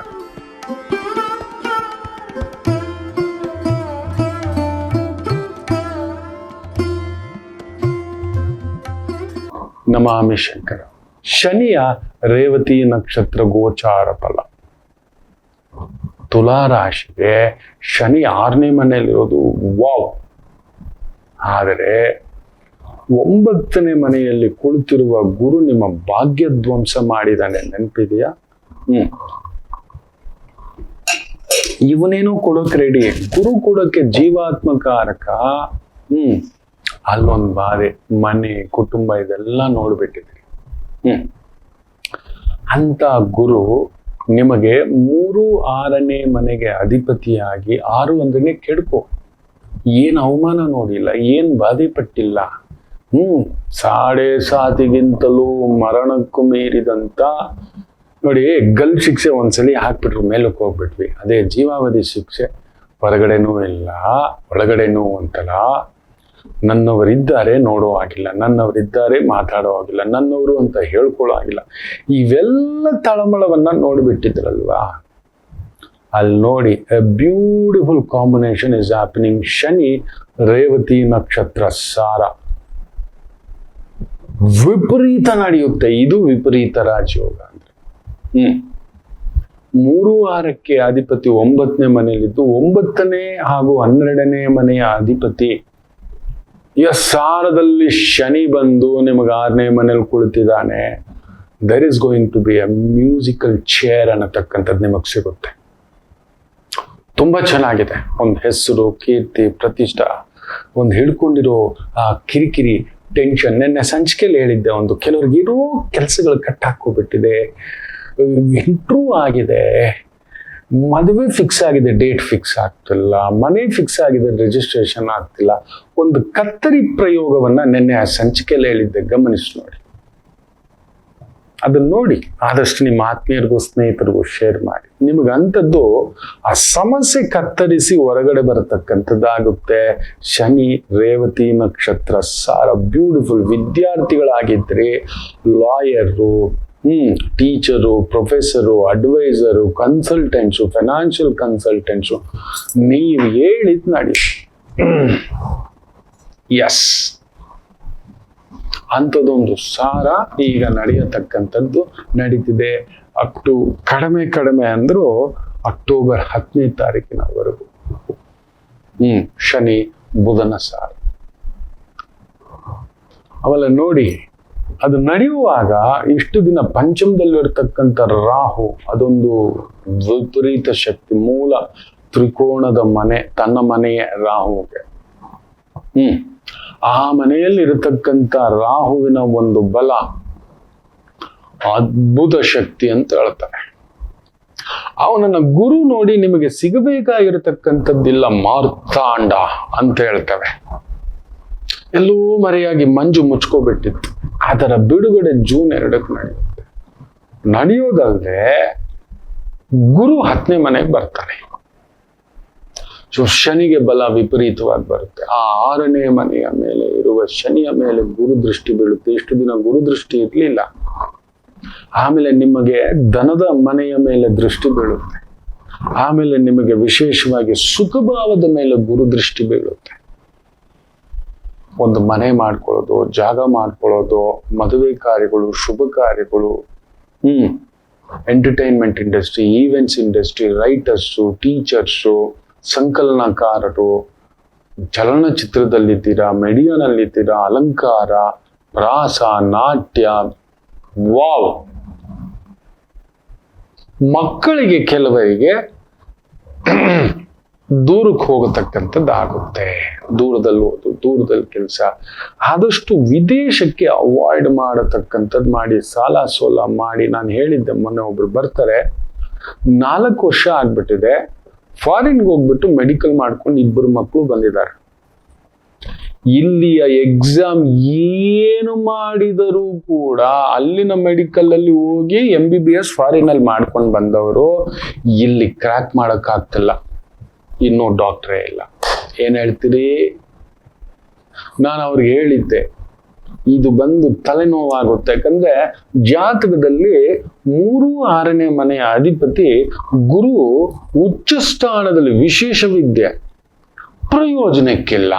ನಮಾಮಿ ಶಂಕರ. ಶನಿಯ ರೇವತಿ ನಕ್ಷತ್ರ ಗೋಚಾರ ಫಲ. ತುಲಾ ರಾಶಿಗೆ ಶನಿ 6ನೇ ಮನೆಯಲ್ಲಿರೋದು ವಾವ್. ಆದರೆ 9ನೇ ಮನೆಯಲ್ಲಿ ಕುಳಿತಿರುವ ಗುರು ನಿಮ್ಮ ಭಾಗ್ಯ ಧ್ವಂಸ ಮಾಡಿದಾನೆ, ನೆನಪಿದೆಯಾ? ಇವನೇನೋ ಕೊಡೋಕೆ ರೆಡಿ. ಗುರು ಕೊಡೋಕೆ ಜೀವಾತ್ಮಕಾರಕ. ಅಲ್ಲೊಂದು ಬಾಧೆ, ಮನೆ ಕುಟುಂಬ ಇದೆಲ್ಲ ನೋಡ್ಬಿಟ್ಟಿದ್ರಿ. ಅಂತ ಗುರು ನಿಮಗೆ 3, 6ನೇ ಮನೆಗೆ ಅಧಿಪತಿಯಾಗಿ 6 ಅಂದ್ರೇನೆ ಕೆಡ್ಕೋ. ಏನ್ ಅವಮಾನ ನೋಡಿಲ್ಲ, ಏನ್ ಬಾಧೆ ಪಟ್ಟಿಲ್ಲ. ಸಾಡೆ ಸಾತಿಗಿಂತಲೂ ಮರಣಕ್ಕೂ ಮೀರಿದಂತ ನೋಡಿ. ಗಲ್ ಶಿಕ್ಷೆ ಒಂದ್ಸಲಿ ಹಾಕ್ಬಿಟ್ರು, ಮೇಲಕ್ಕೆ ಹೋಗ್ಬಿಟ್ವಿ. ಅದೇ ಜೀವಾವಧಿ ಶಿಕ್ಷೆ. ಹೊರಗಡೆನೂ ಇಲ್ಲ, ಒಳಗಡೆನೂ ಅಂತಲ್ಲ. ನನ್ನವರಿದ್ದಾರೆ ನೋಡೋ ಆಗಿಲ್ಲ, ನನ್ನವರಿದ್ದಾರೆ ಮಾತಾಡೋ ಆಗಿಲ್ಲ, ನನ್ನವರು ಅಂತ ಹೇಳ್ಕೊಳ್ಳೋ ಆಗಿಲ್ಲ. ಇವೆಲ್ಲ ತಳಮಳವನ್ನ ನೋಡಿಬಿಟ್ಟಿದ್ರಲ್ವಾ? ಅಲ್ಲಿ ನೋಡಿ, A beautiful combination is happening. Shani Revati ನಕ್ಷತ್ರ ಸಾರ ವಿಪರೀತ ನಡೆಯುತ್ತೆ. ಇದು ವಿಪರೀತ ರಾಜಯೋಗ ಅಂದ್ರೆ. 3, 6ಕ್ಕೆ ಅಧಿಪತಿ 9ನೇ ಮನೆಯಲ್ಲಿದ್ದು 9ನೇ ಹಾಗೂ 12ನೇ ಮನೆಯ ಅಧಿಪತಿ ಸಾರದಲ್ಲಿ ಶನಿ ಬಂದು ನಿಮಗೆ 6ನೇ ಮನೇಲಿ ಕುಳಿತಿದ್ದಾನೆ. There is going to be a musical chair ಅನ್ನತಕ್ಕಂಥದ್ದು ನಿಮಗೆ ಸಿಗುತ್ತೆ. ತುಂಬಾ ಚೆನ್ನಾಗಿದೆ. ಒಂದು ಹೆಸರು, ಕೀರ್ತಿ, ಪ್ರತಿಷ್ಠಾ, ಒಂದು ಹಿಡ್ಕೊಂಡಿರೋ ಆ ಕಿರಿಕಿರಿ, ಟೆನ್ಷನ್. ನೆನ್ನೆ ಸಂಚಿಕೆಯಲ್ಲಿ ಹೇಳಿದ್ದೆ, ಒಂದು ಕೆಲವ್ರಿಗೆ ಏನೋ ಕೆಲಸಗಳು ಕಟ್ಟಾಕೋಬಿಟ್ಟಿದೆ, ಇಂಟ್ರೂ ಆಗಿದೆ, ಮದುವೆ ಫಿಕ್ಸ್ ಆಗಿದೆ, ಡೇಟ್ ಫಿಕ್ಸ್ ಆಗ್ತಿಲ್ಲ, ಮನೆ ಫಿಕ್ಸ್ ಆಗಿದೆ, ರಿಜಿಸ್ಟ್ರೇಷನ್ ಆಗ್ತಿಲ್ಲ. ಒಂದು ಕತ್ತರಿ ಪ್ರಯೋಗವನ್ನ ನೆನ್ನೆ ಆ ಸಂಚಿಕೆಯಲ್ಲಿ ಹೇಳಿದ್ದೆ, ಗಮನಿಸಿ ನೋಡಿ. ಅದನ್ನ ನೋಡಿ ಆದಷ್ಟು ನಿಮ್ಮ ಆತ್ಮೀಯರಿಗೂ ಸ್ನೇಹಿತರಿಗೂ ಶೇರ್ ಮಾಡಿ. ನಿಮಗಂಥದ್ದು ಆ ಸಮಸ್ಯೆ ಕತ್ತರಿಸಿ ಹೊರಗಡೆ ಬರತಕ್ಕಂಥದ್ದಾಗುತ್ತೆ. ಶನಿ ರೇವತಿ ನಕ್ಷತ್ರ ಸಾರ ಬ್ಯೂಟಿಫುಲ್. ವಿದ್ಯಾರ್ಥಿಗಳಾಗಿದ್ರಿ, lawyer, teacher, professor, adviser, consultants, financial consultants, ನೀವು ಹೇಳಿದ್ ನಡಿ. ಎಸ್, ಅಂಥದ್ದೊಂದು ಸಾರ ಈಗ ನಡೆಯತಕ್ಕಂಥದ್ದು ನಡೀತಿದೆ. ಕಡಿಮೆ ಅಂದ್ರೂ ಅಕ್ಟೋಬರ್ 10ನೇ ತಾರೀಕಿನವರೆಗೂ ಶನಿ ಬುಧನ ಸಾರ. ಅವೆಲ್ಲ ನೋಡಿ, ಅದು ನಡೆಯುವಾಗ ಇಷ್ಟು ದಿನ ಪಂಚಮದಲ್ಲಿರ್ತಕ್ಕಂಥ ರಾಹು, ಅದೊಂದು ವಿಪರೀತ ಶಕ್ತಿ, ಮೂಲ ತ್ರಿಕೋಣದ ಮನೆ, ತನ್ನ ಮನೆಯೇ ರಾಹುಗೆ. ಆ ಮನೆಯಲ್ಲಿ ಇರತಕ್ಕಂಥ ರಾಹುವಿನ ಒಂದು ಬಲ ಅದ್ಭುತ ಶಕ್ತಿ ಅಂತ ಹೇಳ್ತಾರೆ. ಅವನನ್ನ ಗುರು ನೋಡಿ ನಿಮಗೆ ಸಿಗಬೇಕಾಗಿರತಕ್ಕಂಥದ್ದಿಲ್ಲ, ಮಾರ್ತಾಂಡ ಅಂತ ಹೇಳ್ತವೆ. ಎಲ್ಲೂ ಮರೆಯಾಗಿ ಮಂಜು ಮುಚ್ಕೋಬಿಟ್ಟಿತ್ತು. ಅದರ ಬಿಡುಗಡೆ ಜೂನ್ 2ಕ್ಕೆ ನಡೆಯುತ್ತೆ. ನಡೆಯೋದಲ್ಲದೆ ಗುರು 10ನೇ ಮನೆಗೆ ಬರ್ತಾನೆ. ಸೊ ಶನಿಗೆ ಬಲ ವಿಪರೀತವಾಗಿ ಬರುತ್ತೆ. ಆ 6ನೇ ಮನೆಯ ಮೇಲೆ ಇರುವ ಶನಿಯ ಮೇಲೆ ಗುರು ದೃಷ್ಟಿ ಬೀಳುತ್ತೆ. ಇಷ್ಟು ದಿನ ಗುರು ದೃಷ್ಟಿ ಇರಲಿಲ್ಲ. ಆಮೇಲೆ ನಿಮಗೆ ಧನದ ಮನೆಯ ಮೇಲೆ ದೃಷ್ಟಿ ಬೀಳುತ್ತೆ. ಆಮೇಲೆ ನಿಮಗೆ ವಿಶೇಷವಾಗಿ ಸುಖಭಾವದ ಮೇಲೆ ಗುರು ದೃಷ್ಟಿ ಬೀಳುತ್ತೆ. ಒಂದು ಮನೆ ಮಾಡ್ಕೊಳ್ಳೋದು, ಜಾಗ ಮಾಡ್ಕೊಳ್ಳೋದು, ಮದುವೆ ಕಾರ್ಯಗಳು, ಶುಭ ಕಾರ್ಯಗಳು, entertainment industry, events industry, writers, teachers, ಸಂಕಲನಕಾರರು, ಚಲನಚಿತ್ರದಲ್ಲಿದ್ದೀರಾ, ಮೀಡಿಯಾನಲ್ಲಿದ್ದೀರಾ, ಅಲಂಕಾರ, ಪ್ರಾಸ, ನಾಟ್ಯ, ವಾವ್. ಮಕ್ಕಳಿಗೆ ಕೆಲವರಿಗೆ ದೂರಕ್ಕೆ ಹೋಗತಕ್ಕಂಥದ್ದಾಗುತ್ತೆ. ದೂರದಲ್ಲಿ ಓದು, ದೂರದಲ್ಲಿ ಕೆಲಸ. ಆದಷ್ಟು ವಿದೇಶಕ್ಕೆ ಅವಾಯ್ಡ್ ಮಾಡತಕ್ಕಂಥದ್ದು ಮಾಡಿ. ಸಾಲ ಸೋಲ ಮಾಡಿ, ನಾನು ಹೇಳಿದ್ದೆ ಮೊನ್ನೆ, ಒಬ್ರು ಬರ್ತಾರೆ, 4 ವರ್ಷ ಆಗ್ಬಿಟ್ಟಿದೆ, ಫಾರಿನ್ಗೆ ಹೋಗ್ಬಿಟ್ಟು ಮೆಡಿಕಲ್ ಮಾಡ್ಕೊಂಡು 2 ಮಕ್ಕಳು ಬಂದಿದ್ದಾರೆ. ಇಲ್ಲಿಯ ಎಕ್ಸಾಮ್ ಏನು ಮಾಡಿದರೂ ಕೂಡ ಅಲ್ಲಿನ ಮೆಡಿಕಲ್ ಅಲ್ಲಿ ಹೋಗಿ MBBS ಫಾರಿನ್ ಅಲ್ಲಿ ಮಾಡ್ಕೊಂಡು ಬಂದವರು ಇಲ್ಲಿ ಕ್ರ್ಯಾಕ್ ಮಾಡಕ್ ಆಗ್ತಿಲ್ಲ. ಇನ್ನೂ ಡಾಕ್ಟ್ರೇ ಇಲ್ಲ. ಏನ್ ಹೇಳ್ತೀರಿ? ನಾನು ಅವ್ರಿಗೆ ಹೇಳಿದ್ದೆ, ಇದು ಬಂದು ತಲೆನೋವಾಗುತ್ತೆ. ಯಾಕಂದ್ರೆ ಜಾತಕದಲ್ಲಿ 3, 6ನೇ ಮನೆಯ ಅಧಿಪತಿ ಗುರು ಉಚ್ಚ ಸ್ಥಾನದಲ್ಲಿ, ವಿಶೇಷ ವಿದ್ಯೆ, ಪ್ರಯೋಜನಕ್ಕಿಲ್ಲ,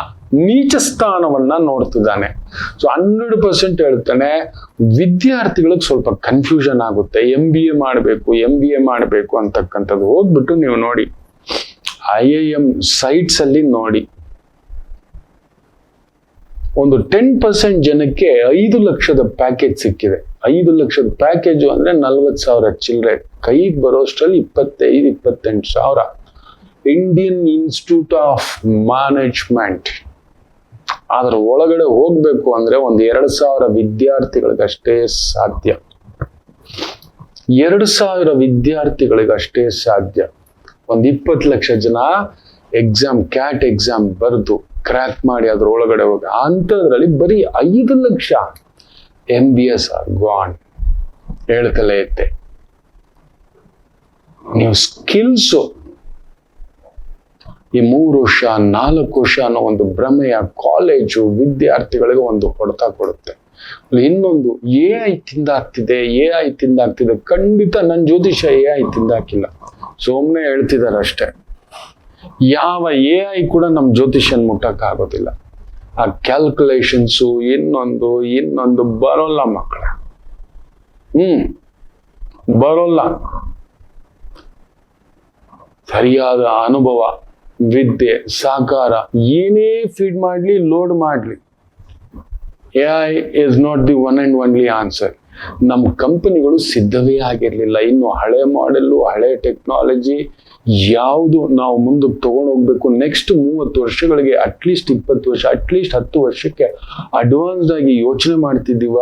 ನೀಚ ಸ್ಥಾನವನ್ನ ನೋಡ್ತಿದ್ದಾನೆ. ಸೊ 100% ಹೇಳ್ತಾನೆ, ವಿದ್ಯಾರ್ಥಿಗಳಿಗೆ ಸ್ವಲ್ಪ ಕನ್ಫ್ಯೂಷನ್ ಆಗುತ್ತೆ. MBA ಮಾಡಬೇಕು ಅಂತಕ್ಕಂಥದ್ದು. ಹೋಗ್ಬಿಟ್ಟು ನೀವು ನೋಡಿ, IIM ಸೈಟ್ಸ್ ಅಲ್ಲಿ ನೋಡಿ, ಒಂದು 10% ಜನಕ್ಕೆ 5 ಲಕ್ಷದ ಪ್ಯಾಕೇಜ್ ಸಿಕ್ಕಿದೆ. 5 ಲಕ್ಷದ ಪ್ಯಾಕೇಜು ಅಂದ್ರೆ 40,000 ಚಿಲ್ಲರೆ. ಕೈಗೆ ಬರೋಷ್ಟರಲ್ಲಿ 25-28 ಸಾವಿರ. Indian institute of management. ಅದರ ಒಳಗಡೆ ಹೋಗ್ಬೇಕು ಅಂದ್ರೆ ಒಂದು 2,000 ವಿದ್ಯಾರ್ಥಿಗಳಿಗಷ್ಟೇ ಸಾಧ್ಯ. 2,000 ವಿದ್ಯಾರ್ಥಿಗಳಿಗಷ್ಟೇ ಸಾಧ್ಯ. ಒಂದು 20 ಲಕ್ಷ ಜನ ಎಕ್ಸಾಮ್, ಕ್ಯಾಟ್ ಎಕ್ಸಾಮ್ ಬರೆದು ಕ್ರ್ಯಾಕ್ ಮಾಡಿ ಅದ್ರ ಒಳಗಡೆ ಹೋಗಿ, ಅಂಥದ್ರಲ್ಲಿ ಬರೀ 5 ಲಕ್ಷ MBS ಗಾನ್. ಹೇಳ್ತಲೇ ಇದ್ದೆ, ನೀವು ಸ್ಕಿಲ್ಸು ಈ 3 ವರ್ಷ 4 ವರ್ಷ ಅನ್ನೋ ಒಂದು ಭ್ರಮೆಯ ಕಾಲೇಜು ವಿದ್ಯಾರ್ಥಿಗಳಿಗೆ ಒಂದು ಹೊಡೆತ ಕೊಡುತ್ತೆ. ಇನ್ನೊಂದು AI ತಿಂದಾಗ್ತಿದೆ. ಖಂಡಿತ ನನ್ನ ಜ್ಯೋತಿಷ AI ತಿಂದಾಕಿಲ್ಲ, ಸುಮ್ಮನೆ ಹೇಳ್ತಿದ್ದಾರೆ ಅಷ್ಟೇ. ಯಾವ AI ಕೂಡ ನಮ್ಮ ಜ್ಯೋತಿಷನ್ ಮುಟ್ಟಕ್ ಆಗೋದಿಲ್ಲ. ಆ ಕ್ಯಾಲ್ಕುಲೇಷನ್ಸು ಇನ್ನೊಂದು ಬರೋಲ್ಲ ಮಕ್ಕಳ. ಬರೋಲ್ಲ. ಸರಿಯಾದ ಅನುಭವ, ವಿದ್ಯೆ, ಸಾಕಾರ ಏನೇ ಫೀಡ್ ಮಾಡ್ಲಿ, ಲೋಡ್ ಮಾಡ್ಲಿ, AI is not the one and only answer. ನಮ್ಮ ಕಂಪನಿಗಳು ಸಿದ್ಧವೇ ಆಗಿರ್ಲಿಲ್ಲ. ಇನ್ನು ಹಳೆ ಮಾಡೆಲ್ಲು, ಹಳೆ ಟೆಕ್ನಾಲಜಿ ಯಾವುದು ನಾವು ಮುಂದಕ್ಕೆ ತಗೊಂಡು ಹೋಗ್ಬೇಕು. ನೆಕ್ಸ್ಟ್ 30 ವರ್ಷಗಳಿಗೆ, ಅಟ್ಲೀಸ್ಟ್ 20 ವರ್ಷ, ಅಟ್ಲೀಸ್ಟ್ 10 ವರ್ಷಕ್ಕೆ ಅಡ್ವಾನ್ಸ್ಡ್ ಆಗಿ ಯೋಚನೆ ಮಾಡ್ತಿದ್ದೀವ.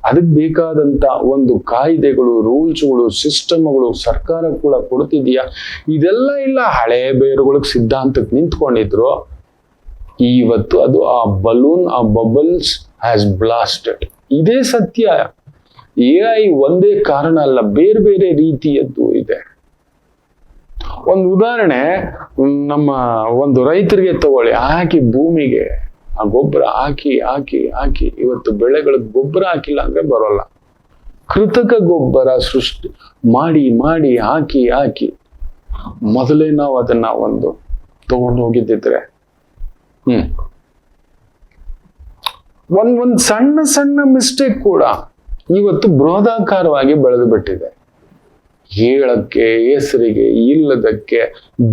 ಅದಕ್ಕೆ ಬೇಕಾದಂತ ಒಂದು ಕಾಯ್ದೆಗಳು, ರೂಲ್ಸ್ಗಳು, ಸಿಸ್ಟಮ್ಗಳು ಸರ್ಕಾರ ಕೂಡ ಕೊಡ್ತಿದೀಯಾ? ಇದೆಲ್ಲ ಇಲ್ಲ. ಹಳೆ ಬೇರುಗಳಿಗೆ ಸಿದ್ಧಾಂತಕ್ಕೆ ನಿಂತ್ಕೊಂಡಿದ್ರು. ಇವತ್ತು ಅದು ಆ ಬಲೂನ್, ಆ ಬಬಲ್ಸ್ ಹ್ಯಾಸ್ ಬ್ಲಾಸ್ಟೆಡ್. ಇದೇ ಸತ್ಯ. AI ಒಂದೇ ಕಾರಣ ಅಲ್ಲ, ಬೇರೆ ಬೇರೆ ರೀತಿಯದ್ದು ಇದೆ. ಒಂದು ಉದಾಹರಣೆ, ನಮ್ಮ ಒಂದು ರೈತರಿಗೆ ತಗೊಳ್ಳಿ. ಹಾಕಿ ಭೂಮಿಗೆ ಆ ಗೊಬ್ಬರ ಹಾಕಿ ಇವತ್ತು ಬೆಳೆಗಳಿಗೆ ಗೊಬ್ಬರ ಹಾಕಿಲ್ಲ ಅಂದ್ರೆ ಬರೋಲ್ಲ. ಕೃತಕ ಗೊಬ್ಬರ ಸೃಷ್ಟಿ ಮಾಡಿ ಮಾಡಿ ಹಾಕಿ ಮೊದಲೇ ನಾವು ಅದನ್ನ ಒಂದು ತಗೊಂಡು ಹೋಗಿದ್ದಿದ್ರೆ ಒಂದ್ ಸಣ್ಣ ಸಣ್ಣ ಮಿಸ್ಟೇಕ್ ಕೂಡ ಇವತ್ತು ಬೃಹದಾಕಾರವಾಗಿ ಬೆಳೆದು ಬಿಟ್ಟಿದೆ. ಹೇಳಕ್ಕೆ ಹೆಸರಿಗೆ ಇಲ್ಲದಕ್ಕೆ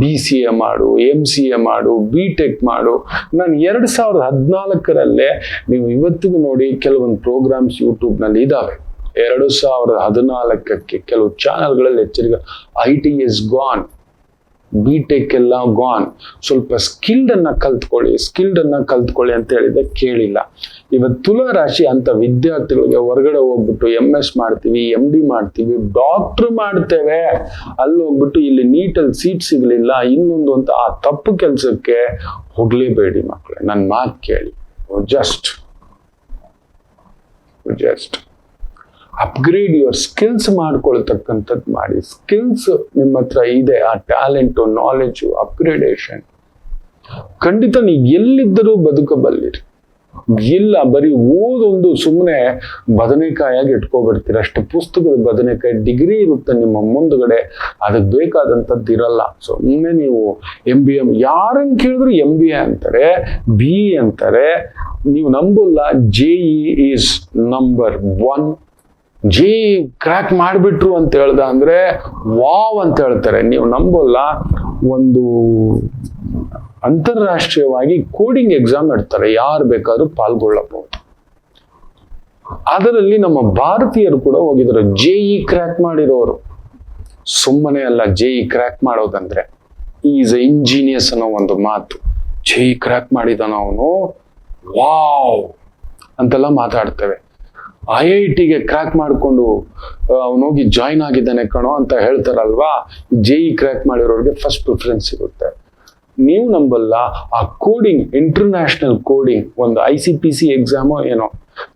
BCA ಮಾಡು, MCA ಮಾಡು, BTech ಮಾಡು. ನಾನು 2014 ನೀವು ಇವತ್ತಿಗೂ ನೋಡಿ ಕೆಲವೊಂದು ಪ್ರೋಗ್ರಾಮ್ಸ್ ಯೂಟ್ಯೂಬ್ ನಲ್ಲಿ ಇದಾವೆ. 2014 ಕೆಲವು ಚಾನೆಲ್ಗಳಲ್ಲಿ ಎಚ್ಚರಿಕೆ IT is gone, BTech ಎಲ್ಲ ಗಾನ್, ಸ್ವಲ್ಪ ಸ್ಕಿಲ್ಡ್ ಅನ್ನ ಕಲ್ತ್ಕೊಳ್ಳಿ ಅಂತ ಹೇಳಿದ್ರೆ ಕೇಳಿಲ್ಲ. ಇವತ್ತು ತುಲಾ ರಾಶಿ ಅಂತ ವಿದ್ಯಾರ್ಥಿಗಳಿಗೆ ಹೊರಗಡೆ ಹೋಗ್ಬಿಟ್ಟು MS ಮಾಡ್ತೀವಿ, MD ಮಾಡ್ತೀವಿ, ಡಾಕ್ಟರ್ ಮಾಡ್ತೇವೆ, ಅಲ್ಲಿ ಹೋಗ್ಬಿಟ್ಟು ಇಲ್ಲಿ ನೀಟಲ್ಲಿ ಸೀಟ್ ಸಿಗ್ಲಿಲ್ಲ ಇನ್ನೊಂದು ಅಂತ ಆ ತಪ್ಪು ಕೆಲಸಕ್ಕೆ ಹೋಗ್ಲೇಬೇಡಿ ಮಕ್ಕಳೇ. ನನ್ನ ಮಾತು ಕೇಳಿ, ಜಸ್ಟ್ ಅಪ್ಗ್ರೇಡ್ ಯುವರ್ ಸ್ಕಿಲ್ಸ್ ಮಾಡ್ಕೊಳ್ತಕ್ಕಂಥದ್ದು ಮಾಡಿ. ಸ್ಕಿಲ್ಸ್ ನಿಮ್ಮ ಹತ್ರ ಇದೆ, ಆ ಟ್ಯಾಲೆಂಟು, ನಾಲೆಜು, ಅಪ್ಗ್ರೇಡೇಷನ್ ಖಂಡಿತ ನೀವು ಎಲ್ಲಿದ್ದರೂ ಬದುಕಬಲ್ಲಿರಿ. ಇಲ್ಲ ಬರೀ ಓದೊಂದು ಸುಮ್ಮನೆ ಬದನೆಕಾಯಾಗಿ ಇಟ್ಕೊಬಿಡ್ತೀರ ಅಷ್ಟೇ. ಪುಸ್ತಕದ ಬದನೆಕಾಯಿ ಡಿಗ್ರಿ ಇರುತ್ತೆ ನಿಮ್ಮ ಮುಂದ್ಗಡೆ, ಅದಕ್ಕೆ ಬೇಕಾದಂಥದ್ದು ಇರಲ್ಲ. ಸುಮ್ಮನೆ ನೀವು MBA ಯಾರನ್ನು ಕೇಳಿದ್ರು MBA ಅಂತಾರೆ, BE ಅಂತಾರೆ. ನೀವು ನಂಬಲ್ಲ, JE is number 1. JE crack ಮಾಡಿಬಿಟ್ರು ಅಂತ ಹೇಳ್ದ ಅಂದ್ರೆ ವಾವ್ ಅಂತ ಹೇಳ್ತಾರೆ. ನೀವು ನಂಬಲ್ಲ, ಒಂದು ಅಂತಾರಾಷ್ಟ್ರೀಯವಾಗಿ ಕೋಡಿಂಗ್ ಎಕ್ಸಾಮ್ ಇಡ್ತಾರೆ, ಯಾರು ಬೇಕಾದ್ರೂ ಪಾಲ್ಗೊಳ್ಳಬಹುದು. ಅದರಲ್ಲಿ ನಮ್ಮ ಭಾರತೀಯರು ಕೂಡ ಹೋಗಿದ್ರು, JE ಕ್ರ್ಯಾಕ್ ಮಾಡಿರೋರು. ಸುಮ್ಮನೆ ಅಲ್ಲ JE ಕ್ರ್ಯಾಕ್ ಮಾಡೋದಂದ್ರೆ, ಈಸ್ ಇಂಜಿನಿಯಸ್ ಅನ್ನೋ ಒಂದು ಮಾತು. JE ಕ್ರ್ಯಾಕ್ ಮಾಡಿದಾನ ಅವನು, ವಾವ್ ಅಂತೆಲ್ಲ ಮಾತಾಡ್ತೇವೆ. IITಗೆ ಕ್ರ್ಯಾಕ್ ಮಾಡಿಕೊಂಡು ಅವನೋಗಿ ಜಾಯಿನ್ ಆಗಿದ್ದಾನೆ ಕಣೋ ಅಂತ ಹೇಳ್ತಾರಲ್ವಾ. JE ಕ್ರ್ಯಾಕ್ ಮಾಡಿರೋರಿಗೆ ಫಸ್ಟ್ ಪ್ರಿಫರೆನ್ಸ್ ಸಿಗುತ್ತೆ. ನೀವು ನಂಬಲ್ಲ, ಆ ಕೋಡಿಂಗ್, ಇಂಟರ್ನ್ಯಾಷನಲ್ ಕೋಡಿಂಗ್ ಒಂದು ICPC ಎಕ್ಸಾಮೋ ಏನೋ,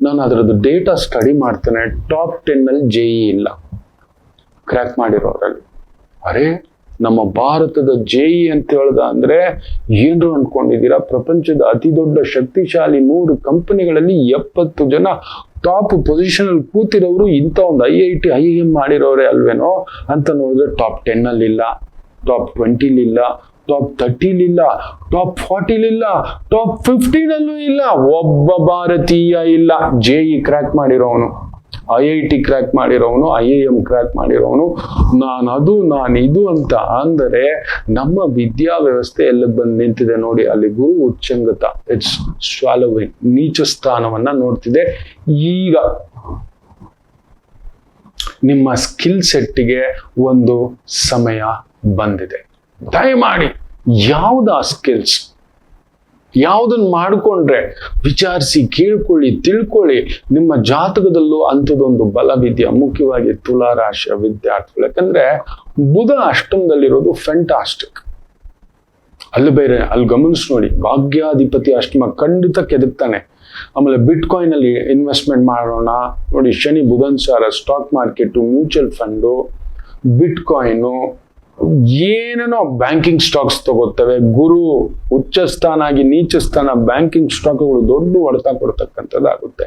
ನಾನು ಅದರದ್ದು ಡೇಟಾ ಸ್ಟಡಿ ಮಾಡ್ತೇನೆ. ಟಾಪ್ 10 JE ಇಲ್ಲ ಕ್ರ್ಯಾಕ್ ಮಾಡಿರೋರಲ್ಲಿ. ಅರೆ ನಮ್ಮ ಭಾರತದ JE ಅಂತ ಹೇಳ್ದ ಅಂದ್ರೆ ಏನ್ರು ಅನ್ಕೊಂಡಿದ್ದೀರಾ? ಪ್ರಪಂಚದ ಅತಿ ದೊಡ್ಡ ಶಕ್ತಿಶಾಲಿ 100 ಕಂಪನಿಗಳಲ್ಲಿ 70 ಜನ ಟಾಪ್ ಪೊಸಿಷನ್ ಅಲ್ಲಿ ಕೂತಿರೋರು ಇಂಥ ಒಂದು IIT IIM ಮಾಡಿರೋರೆ ಅಲ್ವೇನೋ ಅಂತ ನೋಡಿದ್ರೆ ಟಾಪ್ 10 ಇಲ್ಲ, ಟಾಪ್ 20 ಇಲ್ಲ, ಟಾಪ್ 30 ಇಲ್ಲ, ಟಾಪ್ 40 ಇಲ್ಲ, ಟಾಪ್ 15 ಇಲ್ಲ. ಒಬ್ಬ ಭಾರತೀಯ ಇಲ್ಲ JE ಕ್ರ್ಯಾಕ್ ಮಾಡಿರೋನು, IIT ಕ್ರ್ಯಾಕ್ ಮಾಡಿರೋನು, IIM ಕ್ರ್ಯಾಕ್ ಮಾಡಿರೋನು. ನಾನಿದು ಅಂತ ಅಂದರೆ ನಮ್ಮ ವಿದ್ಯಾ ವ್ಯವಸ್ಥೆ ಎಲ್ಲ ಬಂದು ನಿಂತಿದೆ ನೋಡಿ. ಅಲ್ಲಿ ಗುರು ಉಚ್ಚಂಗತ, ಇಟ್ಸ್ ಸ್ವಾಲೋವಿಂಗ್, ನೀಚ ಸ್ಥಾನವನ್ನ ನೋಡ್ತಿದೆ. ಈಗ ನಿಮ್ಮ ಸ್ಕಿಲ್ ಸೆಟ್ಗೆ ಒಂದು ಸಮಯ ಬಂದಿದೆ. ದಯಮಾಡಿ ಯಾವ್ದು ಆ ಸ್ಕಿಲ್ಸ್, ಯಾವುದನ್ನು ಮಾಡಿಕೊಂಡ್ರೆ ವಿಚಾರಿಸಿ, ಕೇಳ್ಕೊಳ್ಳಿ, ತಿಳ್ಕೊಳ್ಳಿ. ನಿಮ್ಮ ಜಾತಕದಲ್ಲೂ ಅಂಥದ್ದೊಂದು ಬಲವಿದೆಯಾ? ಮುಖ್ಯವಾಗಿ ತುಲಾ ರಾಶಿಯ ವಿದ್ಯಾರ್ಥಿಗಳು. ಯಾಕಂದ್ರೆ ಬುಧ ಅಷ್ಟಮದಲ್ಲಿರೋದು ಫ್ಯಾಂಟಾಸ್ಟಿಕ್. ಅಲ್ಲಿ ಗಮನಿಸಿ ನೋಡಿ, ಭಾಗ್ಯಾಧಿಪತಿ ಅಷ್ಟಮ ಖಂಡಿತ ಕೆದಕ್ತಾನೆ. ಆಮೇಲೆ ಬಿಟ್ಕಾಯಿನ್ ಅಲ್ಲಿ ಇನ್ವೆಸ್ಟ್ಮೆಂಟ್ ಮಾಡೋಣ ನೋಡಿ, ಶನಿ ಬುಧನ್ ಸಾರ, stock market, mutual fund, bitcoin, ಏನೇನೋ ಬ್ಯಾಂಕಿಂಗ್ ಸ್ಟಾಕ್ಸ್ ತಗೋತವೆ. ಗುರು ಉಚ್ಚ ಸ್ಥಾನ ಆಗಿ ನೀಚ ಸ್ಥಾನ, ಬ್ಯಾಂಕಿಂಗ್ ಸ್ಟಾಕ್ಗಳು ದೊಡ್ಡ ಹೊಡೆತ ಕೊಡ್ತಕ್ಕಂಥದ್ದಾಗುತ್ತೆ.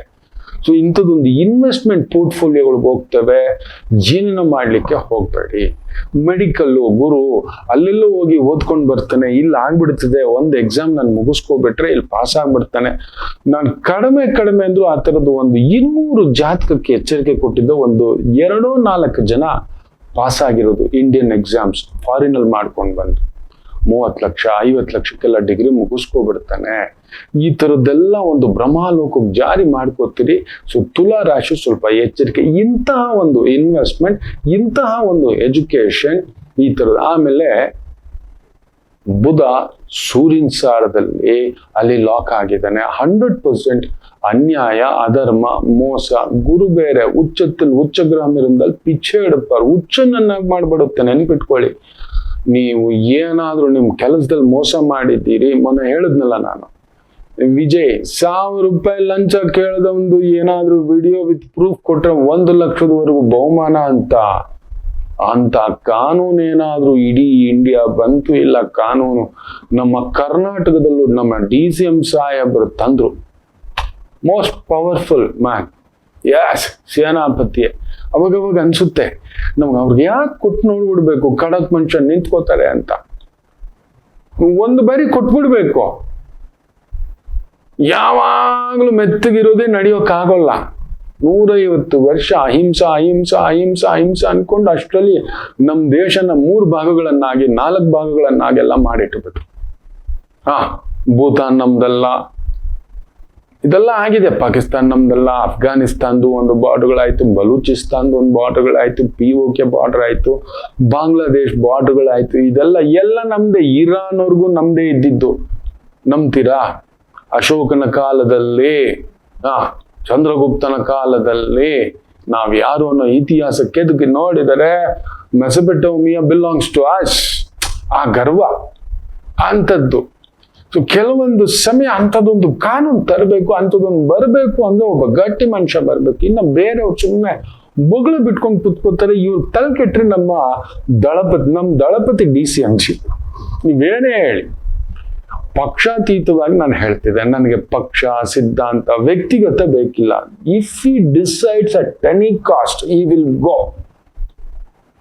ಸೊ ಇಂಥದ್ದೊಂದು ಇನ್ವೆಸ್ಟ್ಮೆಂಟ್ ಪೋರ್ಟ್ಫೋಲಿಯೋಗಳಿಗೆ ಹೋಗ್ತವೆ. ಏನೇನೋ ಮಾಡ್ಲಿಕ್ಕೆ ಹೋಗ್ಬೇಡಿ. ಮೆಡಿಕಲ್ಲು ಗುರು ಅಲ್ಲೆಲ್ಲೋ ಹೋಗಿ ಓದ್ಕೊಂಡು ಬರ್ತಾನೆ, ಇಲ್ಲಿ ಆಗ್ಬಿಡ್ತಿದೆ, ಒಂದು ಎಕ್ಸಾಮ್ ನಾನು ಮುಗಿಸ್ಕೋಬಿಟ್ರೆ ಇಲ್ಲಿ ಪಾಸ್ ಆಗ್ಬಿಡ್ತಾನೆ. ನಾನು ಕಡಿಮೆ ಅಂದ್ರು ಆ ಥರದ್ದು ಒಂದು 200 ಜಾತಕಕ್ಕೆ ಎಚ್ಚರಿಕೆ ಕೊಟ್ಟಿದ್ದ ಒಂದು 2-4 ಜನ ಪಾಸ್ ಆಗಿರೋದು ಇಂಡಿಯನ್ ಎಕ್ಸಾಮ್ಸ್. ಫಾರಿನ್ ಅಲ್ಲಿ ಮಾಡ್ಕೊಂಡು ಬಂದು 30 ಲಕ್ಷ 50 ಲಕ್ಷಕ್ಕೆಲ್ಲ ಡಿಗ್ರಿ ಮುಗಿಸ್ಕೊಬಿಡ್ತಾನೆ. ಈ ತರದ್ದೆಲ್ಲ ಒಂದು ಭ್ರಮಾಲೋಕಕ್ಕೆ ಜಾರಿ ಮಾಡ್ಕೋತೀರಿ. ಸೊ ತುಲಾ ರಾಶಿ ಸ್ವಲ್ಪ ಎಚ್ಚರಿಕೆ. ಇಂತಹ ಒಂದು ಇನ್ವೆಸ್ಟ್ಮೆಂಟ್, ಇಂತಹ ಒಂದು ಎಜುಕೇಶನ್, ಈ ತರದ. ಆಮೇಲೆ ಬುಧ ಸೂರ್ಯನ ಸಾರದಲ್ಲಿ ಅಲ್ಲಿ ಲಾಕ್ ಆಗಿದ್ದಾನೆ. 100% ಅನ್ಯಾಯ, ಅಧರ್ಮ, ಮೋಸ. ಗುರು ಬೇರೆ ಉಚ್ಚ ಗ್ರಹ ಮಿರಂದಲ್ಲಿ ಪಿಚ್ಚೆ ಹಿಡಪಾರು, ಹುಚ್ಚನನ್ನಾಗಿ ಮಾಡ್ಬಿಡುತ್ತೆ. ನೆನ್ಪಿಟ್ಕೊಳ್ಳಿ, ನೀವು ಏನಾದ್ರೂ ನಿಮ್ ಕೆಲಸದಲ್ಲಿ ಮೋಸ ಮಾಡಿದ್ದೀರಿ. ಮೊನ್ನೆ ಹೇಳಿದ್ನಲ್ಲ ನಾನು, ವಿಜಯ್ 1000 ರೂಪಾಯಿ ಲಂಚ ಕೇಳ್ದೊಂದು ಏನಾದ್ರೂ ವಿಡಿಯೋ ವಿತ್ ಪ್ರೂಫ್ ಕೊಟ್ರೆ 1 ಲಕ್ಷದವರೆಗೂ ಬಹುಮಾನ ಅಂತ ಕಾನೂನು ಏನಾದ್ರೂ ಇಡೀ ಇಂಡಿಯಾ ಬಂತು? ಇಲ್ಲ ಕಾನೂನು. ನಮ್ಮ ಕರ್ನಾಟಕದಲ್ಲೂ ನಮ್ಮ DCM ಸಾಹೇಬರು ತಂದ್ರು. ಮೋಸ್ಟ್ ಪವರ್ಫುಲ್ ಮ್ಯಾನ್, ಯಸ್, ಸೇನಾಪತಿ. ಅವಾಗವಾಗ ಅನ್ಸುತ್ತೆ ನಮ್ಗೆ ಅವ್ರಿಗೆ ಯಾಕೆ ಕೊಟ್ಟು ನೋಡ್ಬಿಡ್ಬೇಕು, ಖಡಕ್ ಮನುಷ್ಯ ನಿಂತ್ಕೋತಾರೆ ಅಂತ. ಒಂದು ಬಾರಿ ಕೊಟ್ಬಿಡ್ಬೇಕು. ಯಾವಾಗ್ಲೂ ಮೆತ್ತಗಿರೋದೇ ನಡೆಯೋಕ್ಕಾಗಲ್ಲ. 150 ವರ್ಷ ಅಹಿಂಸಾ ಅಹಿಂಸಾ ಅಹಿಂಸಾ ಅಹಿಂಸಾ ಅನ್ಕೊಂಡು ಅಷ್ಟರಲ್ಲಿ ನಮ್ಮ ದೇಶನ 3 ಭಾಗಗಳನ್ನಾಗಿ 4 ಭಾಗಗಳನ್ನಾಗೆಲ್ಲ ಮಾಡಿಟ್ಬಿಟ್ರು. ಭೂತಾನ್ ನಮ್ದಲ್ಲ, ಇದೆಲ್ಲ ಆಗಿದೆ. ಪಾಕಿಸ್ತಾನ್ ನಮ್ದಲ್ಲ, ಅಫ್ಘಾನಿಸ್ತಾನ್ದು ಒಂದು ಬಾರ್ಡರ್ಗಳಾಯ್ತು, ಬಲೂಚಿಸ್ತಾನ್ದು ಒಂದು ಬಾರ್ಡರ್ಗಳಾಯ್ತು, POK ಬಾರ್ಡರ್ ಆಯ್ತು, ಬಾಂಗ್ಲಾದೇಶ್ ಬಾರ್ಡರ್ಗಳಾಯ್ತು. ಎಲ್ಲ ನಮ್ದೇ. ಇರಾನ್ವರೆಗೂ ನಮ್ದೇ ಇದ್ದಿದ್ದು. ನಂಬ್ತೀರಾ? ಅಶೋಕನ ಕಾಲದಲ್ಲಿ, ಚಂದ್ರಗುಪ್ತನ ಕಾಲದಲ್ಲಿ ನಾವ್ ಯಾರು ಅನ್ನೋ ಇತಿಹಾಸ ಕೆದಕಿ ನೋಡಿದರೆ ಮೆಸೊಪೊಟೇಮಿಯಾ ಬಿಲಾಂಗ್ಸ್ ಟು ಅಸ್. ಆ ಗರ್ವ ಅಂಥದ್ದು. ಸೊ ಕೆಲವೊಂದು ಸಮಯ ಅಂಥದ್ದೊಂದು ಕಾನೂನು ತರಬೇಕು, ಅಂಥದ್ದೊಂದು ಬರಬೇಕು ಅಂದ್ರೆ ಒಬ್ಬ ಗಟ್ಟಿ ಮನುಷ್ಯ ಬರ್ಬೇಕು. ಇನ್ನು ಬೇರೆಯವ್ರು ಸುಮ್ಮನೆ ಬೊಗಳು ಬಿಟ್ಕೊಂಡು ಕುತ್ಕೋತಾರೆ. ಇವ್ರು ತಲೆ ಕೆಟ್ರೆ ನಮ್ಮ ದಳಪತಿ DC ಅಂಶಿ. ನೀವೇನೇ ಹೇಳಿ, ಪಕ್ಷಾತೀತವಾಗಿ ನಾನು ಹೇಳ್ತಿದ್ದೆ, ನನಗೆ ಪಕ್ಷ, ಸಿದ್ಧಾಂತ, ವ್ಯಕ್ತಿಗತ ಬೇಕಿಲ್ಲ. If he decides at any cost he will go.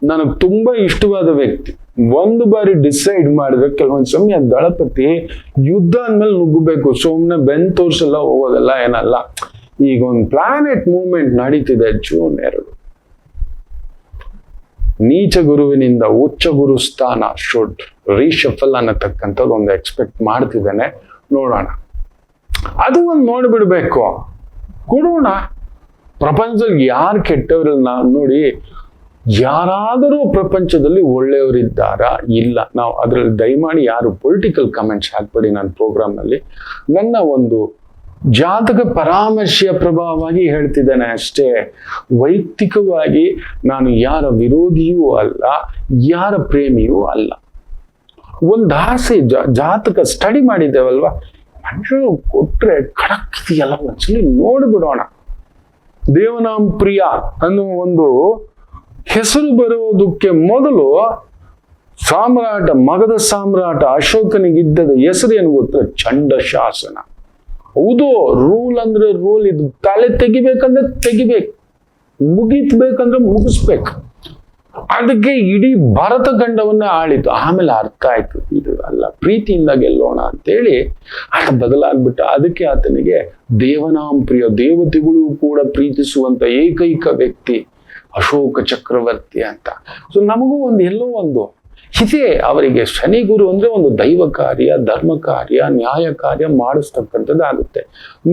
ನನಗೆ ತುಂಬಾ ಇಷ್ಟವಾದ ವ್ಯಕ್ತಿ ಒಂದು ಬಾರಿ ಡಿಸೈಡ್ ಮಾಡಿದ್ರೆ, ಕೆಲವೊಂದು ಸಮಯ ದಳಪತಿ ಯುದ್ಧ ಅಂದ್ಮೇಲೆ ನುಗ್ಗಬೇಕು, ಸುಮ್ಮನೆ ಬೆನ್ ತೋರ್ಸೆಲ್ಲ ಹೋಗೋದಲ್ಲ ಏನಲ್ಲ. ಈಗ ಒಂದು ಪ್ಲಾನೆಟ್ ಮೂವ್ಮೆಂಟ್ ನಡೀತಿದೆ. June 2 ನೀಚ ಗುರುವಿನಿಂದ ಉಚ್ಚ ಗುರು ಸ್ಥಾನ ಶುಡ್ ರೀಶಫಲ್ ಅನ್ನತಕ್ಕಂಥದ್ದು ಒಂದು ಎಕ್ಸ್ಪೆಕ್ಟ್ ಮಾಡ್ತಿದ್ದೇನೆ. ನೋಡೋಣ, ಅದು ಒಂದು ನೋಡ್ಬಿಡ್ಬೇಕು, ಕೊಡೋಣ. ಪ್ರಪಂಚದಲ್ಲಿ ಯಾರು ಕೆಟ್ಟವರಲ್ಲ ನೋಡಿ. ಯಾರಾದರೂ ಪ್ರಪಂಚದಲ್ಲಿ ಒಳ್ಳೆಯವರಿದ್ದಾರಾ? ಇಲ್ಲ. ನಾವು ಅದರಲ್ಲಿ ದಯಮಾಡಿ ಯಾರು ಪೊಲಿಟಿಕಲ್ ಕಮೆಂಟ್ಸ್ ಹಾಕ್ಬೇಡಿ ನನ್ನ ಪ್ರೋಗ್ರಾಮ್ನಲ್ಲಿ. ನನ್ನ ಒಂದು ಜಾತಕ ಪರಾಮರ್ಶೆಯ ಪ್ರಭಾವವಾಗಿ ಹೇಳ್ತಿದ್ದೇನೆ ಅಷ್ಟೇ. ವೈಯಕ್ತಿಕವಾಗಿ ನಾನು ಯಾರ ವಿರೋಧಿಯೂ ಅಲ್ಲ, ಯಾರ ಪ್ರೇಮಿಯೂ ಅಲ್ಲ. ಒಂದು ಆಸೆ, ಜಾತಕ ಸ್ಟಡಿ ಮಾಡಿದ್ದೇವಲ್ವಾ, ಮನುಷ್ಯರು ಕೊಟ್ರೆ ಖಡಕ್ ಇದೆಯಲ್ಲ, ಒಂದ್ಸಲಿ ನೋಡ್ಬಿಡೋಣ. ದೇವನಾಂ ಪ್ರಿಯ ಅನ್ನೋ ಒಂದು ಹೆಸರು ಬರೋದಕ್ಕೆ ಮೊದಲು ಮಗಧ ಸಾಮ್ರಾಟ ಅಶೋಕನಿಗಿದ್ದದ ಹೆಸರು ಏನು ಗೊತ್ತಾ? ಚಂಡಶಾಸನ. ಹೌದು, ರೂಲ್ ಅಂದ್ರೆ ರೂಲ್. ಇದು ತಲೆ ತೆಗಿಬೇಕಂದ್ರೆ ತೆಗಿಬೇಕು, ಮುಗಿತ್ಬೇಕಂದ್ರೆ ಮುಗಿಸ್ಬೇಕು. ಅದಕ್ಕೆ ಇಡೀ ಭಾರತ ಖಂಡವನ್ನ ಆಳಿತು. ಆಮೇಲೆ ಅರ್ಥ ಆಯ್ತು, ಇದು ಅಲ್ಲ, ಪ್ರೀತಿಯಿಂದ ಗೆಲ್ಲೋಣ ಅಂತೇಳಿ ಆತ ಬದಲಾಗ್ಬಿಟ್ಟ. ಅದಕ್ಕೆ ಆತನಿಗೆ ದೇವನಾಂ ಪ್ರಿಯ, ದೇವತೆಗಳು ಕೂಡ ಪ್ರೀತಿಸುವಂತ ಏಕೈಕ ವ್ಯಕ್ತಿ ಅಶೋಕ ಚಕ್ರವರ್ತಿ ಅಂತ. ಸೊ ನಮಗೂ ಎಲ್ಲೋ ಒಂದು ಇದೆ. ಅವರಿಗೆ ಶನಿ ಗುರು ಅಂದ್ರೆ ಒಂದು ದೈವ ಕಾರ್ಯ, ಧರ್ಮ ಕಾರ್ಯ, ನ್ಯಾಯ ಕಾರ್ಯ ಮಾಡಿಸ್ತಕ್ಕಂಥದ್ದು ಆಗುತ್ತೆ.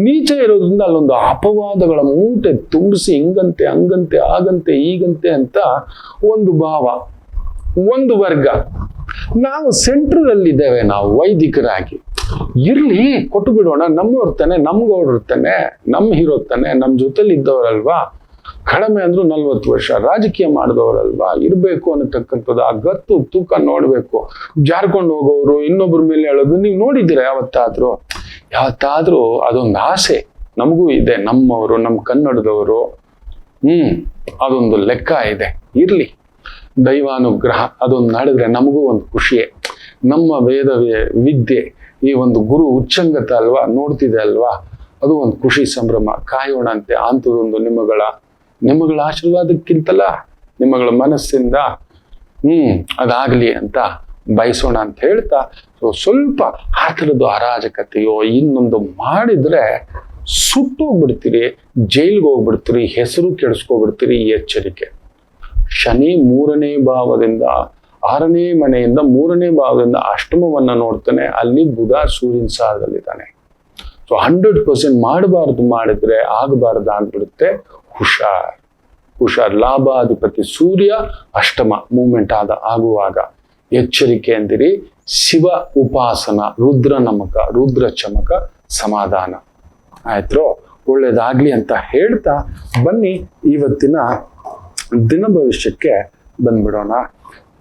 ನೀಚ ಇರೋದ್ರಿಂದ ಅಲ್ಲೊಂದು ಅಪವಾದಗಳ ಮೂಟೆ ತುಂಬಿಸಿ ಹಿಂಗಂತೆ ಹಂಗಂತೆ ಆಗಂತೆ ಈಗಂತೆ ಅಂತ ಒಂದು ಭಾವ, ಒಂದು ವರ್ಗ. ನಾವು ಸೆಂಟ್ರಲ್ಲಿದ್ದೇವೆ, ನಾವು ವೈದಿಕರಾಗಿ. ಇರ್ಲಿ, ಕೊಟ್ಟು ಬಿಡೋಣ. ನಮ್ಮವ್ರ ತಾನೆ, ನಮ್ಗೌಡ್ರ ತಾನೆ, ನಮ್ಮ ಹೀರೋ ತಾನೆ, ನಮ್ಮ ಜೊತೆಲಿ ಇದ್ದವರಲ್ವಾ. ಕಡಿಮೆ ಅಂದ್ರೂ 40 ವರ್ಷ ರಾಜಕೀಯ ಮಾಡಿದವರಲ್ವಾ, ಇರ್ಬೇಕು ಅನ್ನತಕ್ಕಂಥದ್ದು. ಆ ಗತ್ತು ತೂಕ ನೋಡ್ಬೇಕು. ಜಾರ್ಕೊಂಡು ಹೋಗೋರು, ಇನ್ನೊಬ್ಬರ ಮೇಲೆ ಹೇಳೋದು ನೀವು ನೋಡಿದ್ದೀರಾ ಯಾವತ್ತಾದ್ರೂ? ಅದೊಂದು ಆಸೆ ನಮಗೂ ಇದೆ. ನಮ್ಮವರು, ನಮ್ಮ ಕನ್ನಡದವರು, ಅದೊಂದು ಲೆಕ್ಕ ಇದೆ. ಇರ್ಲಿ, ದೈವಾನುಗ್ರಹ ಅದೊಂದು ನಡೆದ್ರೆ ನಮಗೂ ಒಂದು ಖುಷಿಯೇ. ನಮ್ಮ ವೇದ ವಿದ್ಯೆ, ಈ ಒಂದು ಗುರು ಉಚ್ಚಂಗತ ಅಲ್ವಾ, ನೋಡ್ತಿದೆ ಅಲ್ವಾ, ಅದು ಒಂದು ಖುಷಿ ಸಂಭ್ರಮ. ಕಾಯೋಣ ಅಂತೆ. ಅಂಥದ್ದೊಂದು ನಿಮ್ಮಗಳ ಆಶೀರ್ವಾದಕ್ಕಿಂತಲ್ಲ, ನಿಮ್ಮಗಳ ಮನಸ್ಸಿಂದ ಅದಾಗ್ಲಿ ಅಂತ ಬಯಸೋಣ ಅಂತ ಹೇಳ್ತಾ, ಸ್ವಲ್ಪ ಆ ಥರದ್ದು ಅರಾಜಕತೆಯೋ ಇನ್ನೊಂದು ಮಾಡಿದ್ರೆ ಸುಟ್ಟೋಗ್ಬಿಡ್ತೀರಿ, ಜೈಲ್ಗೆ ಹೋಗ್ಬಿಡ್ತೀರಿ, ಹೆಸರು ಕೆಡಿಸ್ಕೊಬಿಡ್ತೀರಿ. ಎಚ್ಚರಿಕೆ. ಶನಿ 3ನೇ ಭಾವದಿಂದ 6ನೇ ಮನೆಯಿಂದ 3ನೇ ಭಾವದಿಂದ ಅಷ್ಟಮವನ್ನ ನೋಡ್ತಾನೆ. ಅಲ್ಲಿ ಬುಧ ಸೂರ್ಯನ ಸಾರದಲ್ಲಿದ್ದಾನೆ. ಸೊ 100% ಮಾಡಬಾರ್ದು, ಮಾಡಿದ್ರೆ ಆಗಬಾರ್ದು ಆಗ್ಬಿಡುತ್ತೆ. ಹುಷಾರ್. ಲಾಭಾಧಿಪತಿ ಸೂರ್ಯ ಅಷ್ಟಮ ಮೂವ್ಮೆಂಟ್ ಆಗುವಾಗ ಎಚ್ಚರಿಕೆ ಅಂದಿರಿ. ಶಿವ ಉಪಾಸನ, ರುದ್ರ ನಮಕ, ರುದ್ರ ಚಮಕ, ಸಮಾಧಾನ. ಆಯ್ತು, ಒಳ್ಳೇದಾಗ್ಲಿ ಅಂತ ಹೇಳ್ತಾ ಬನ್ನಿ ಇವತ್ತಿನ ದಿನ ಭವಿಷ್ಯಕ್ಕೆ ಬಂದ್ಬಿಡೋಣ.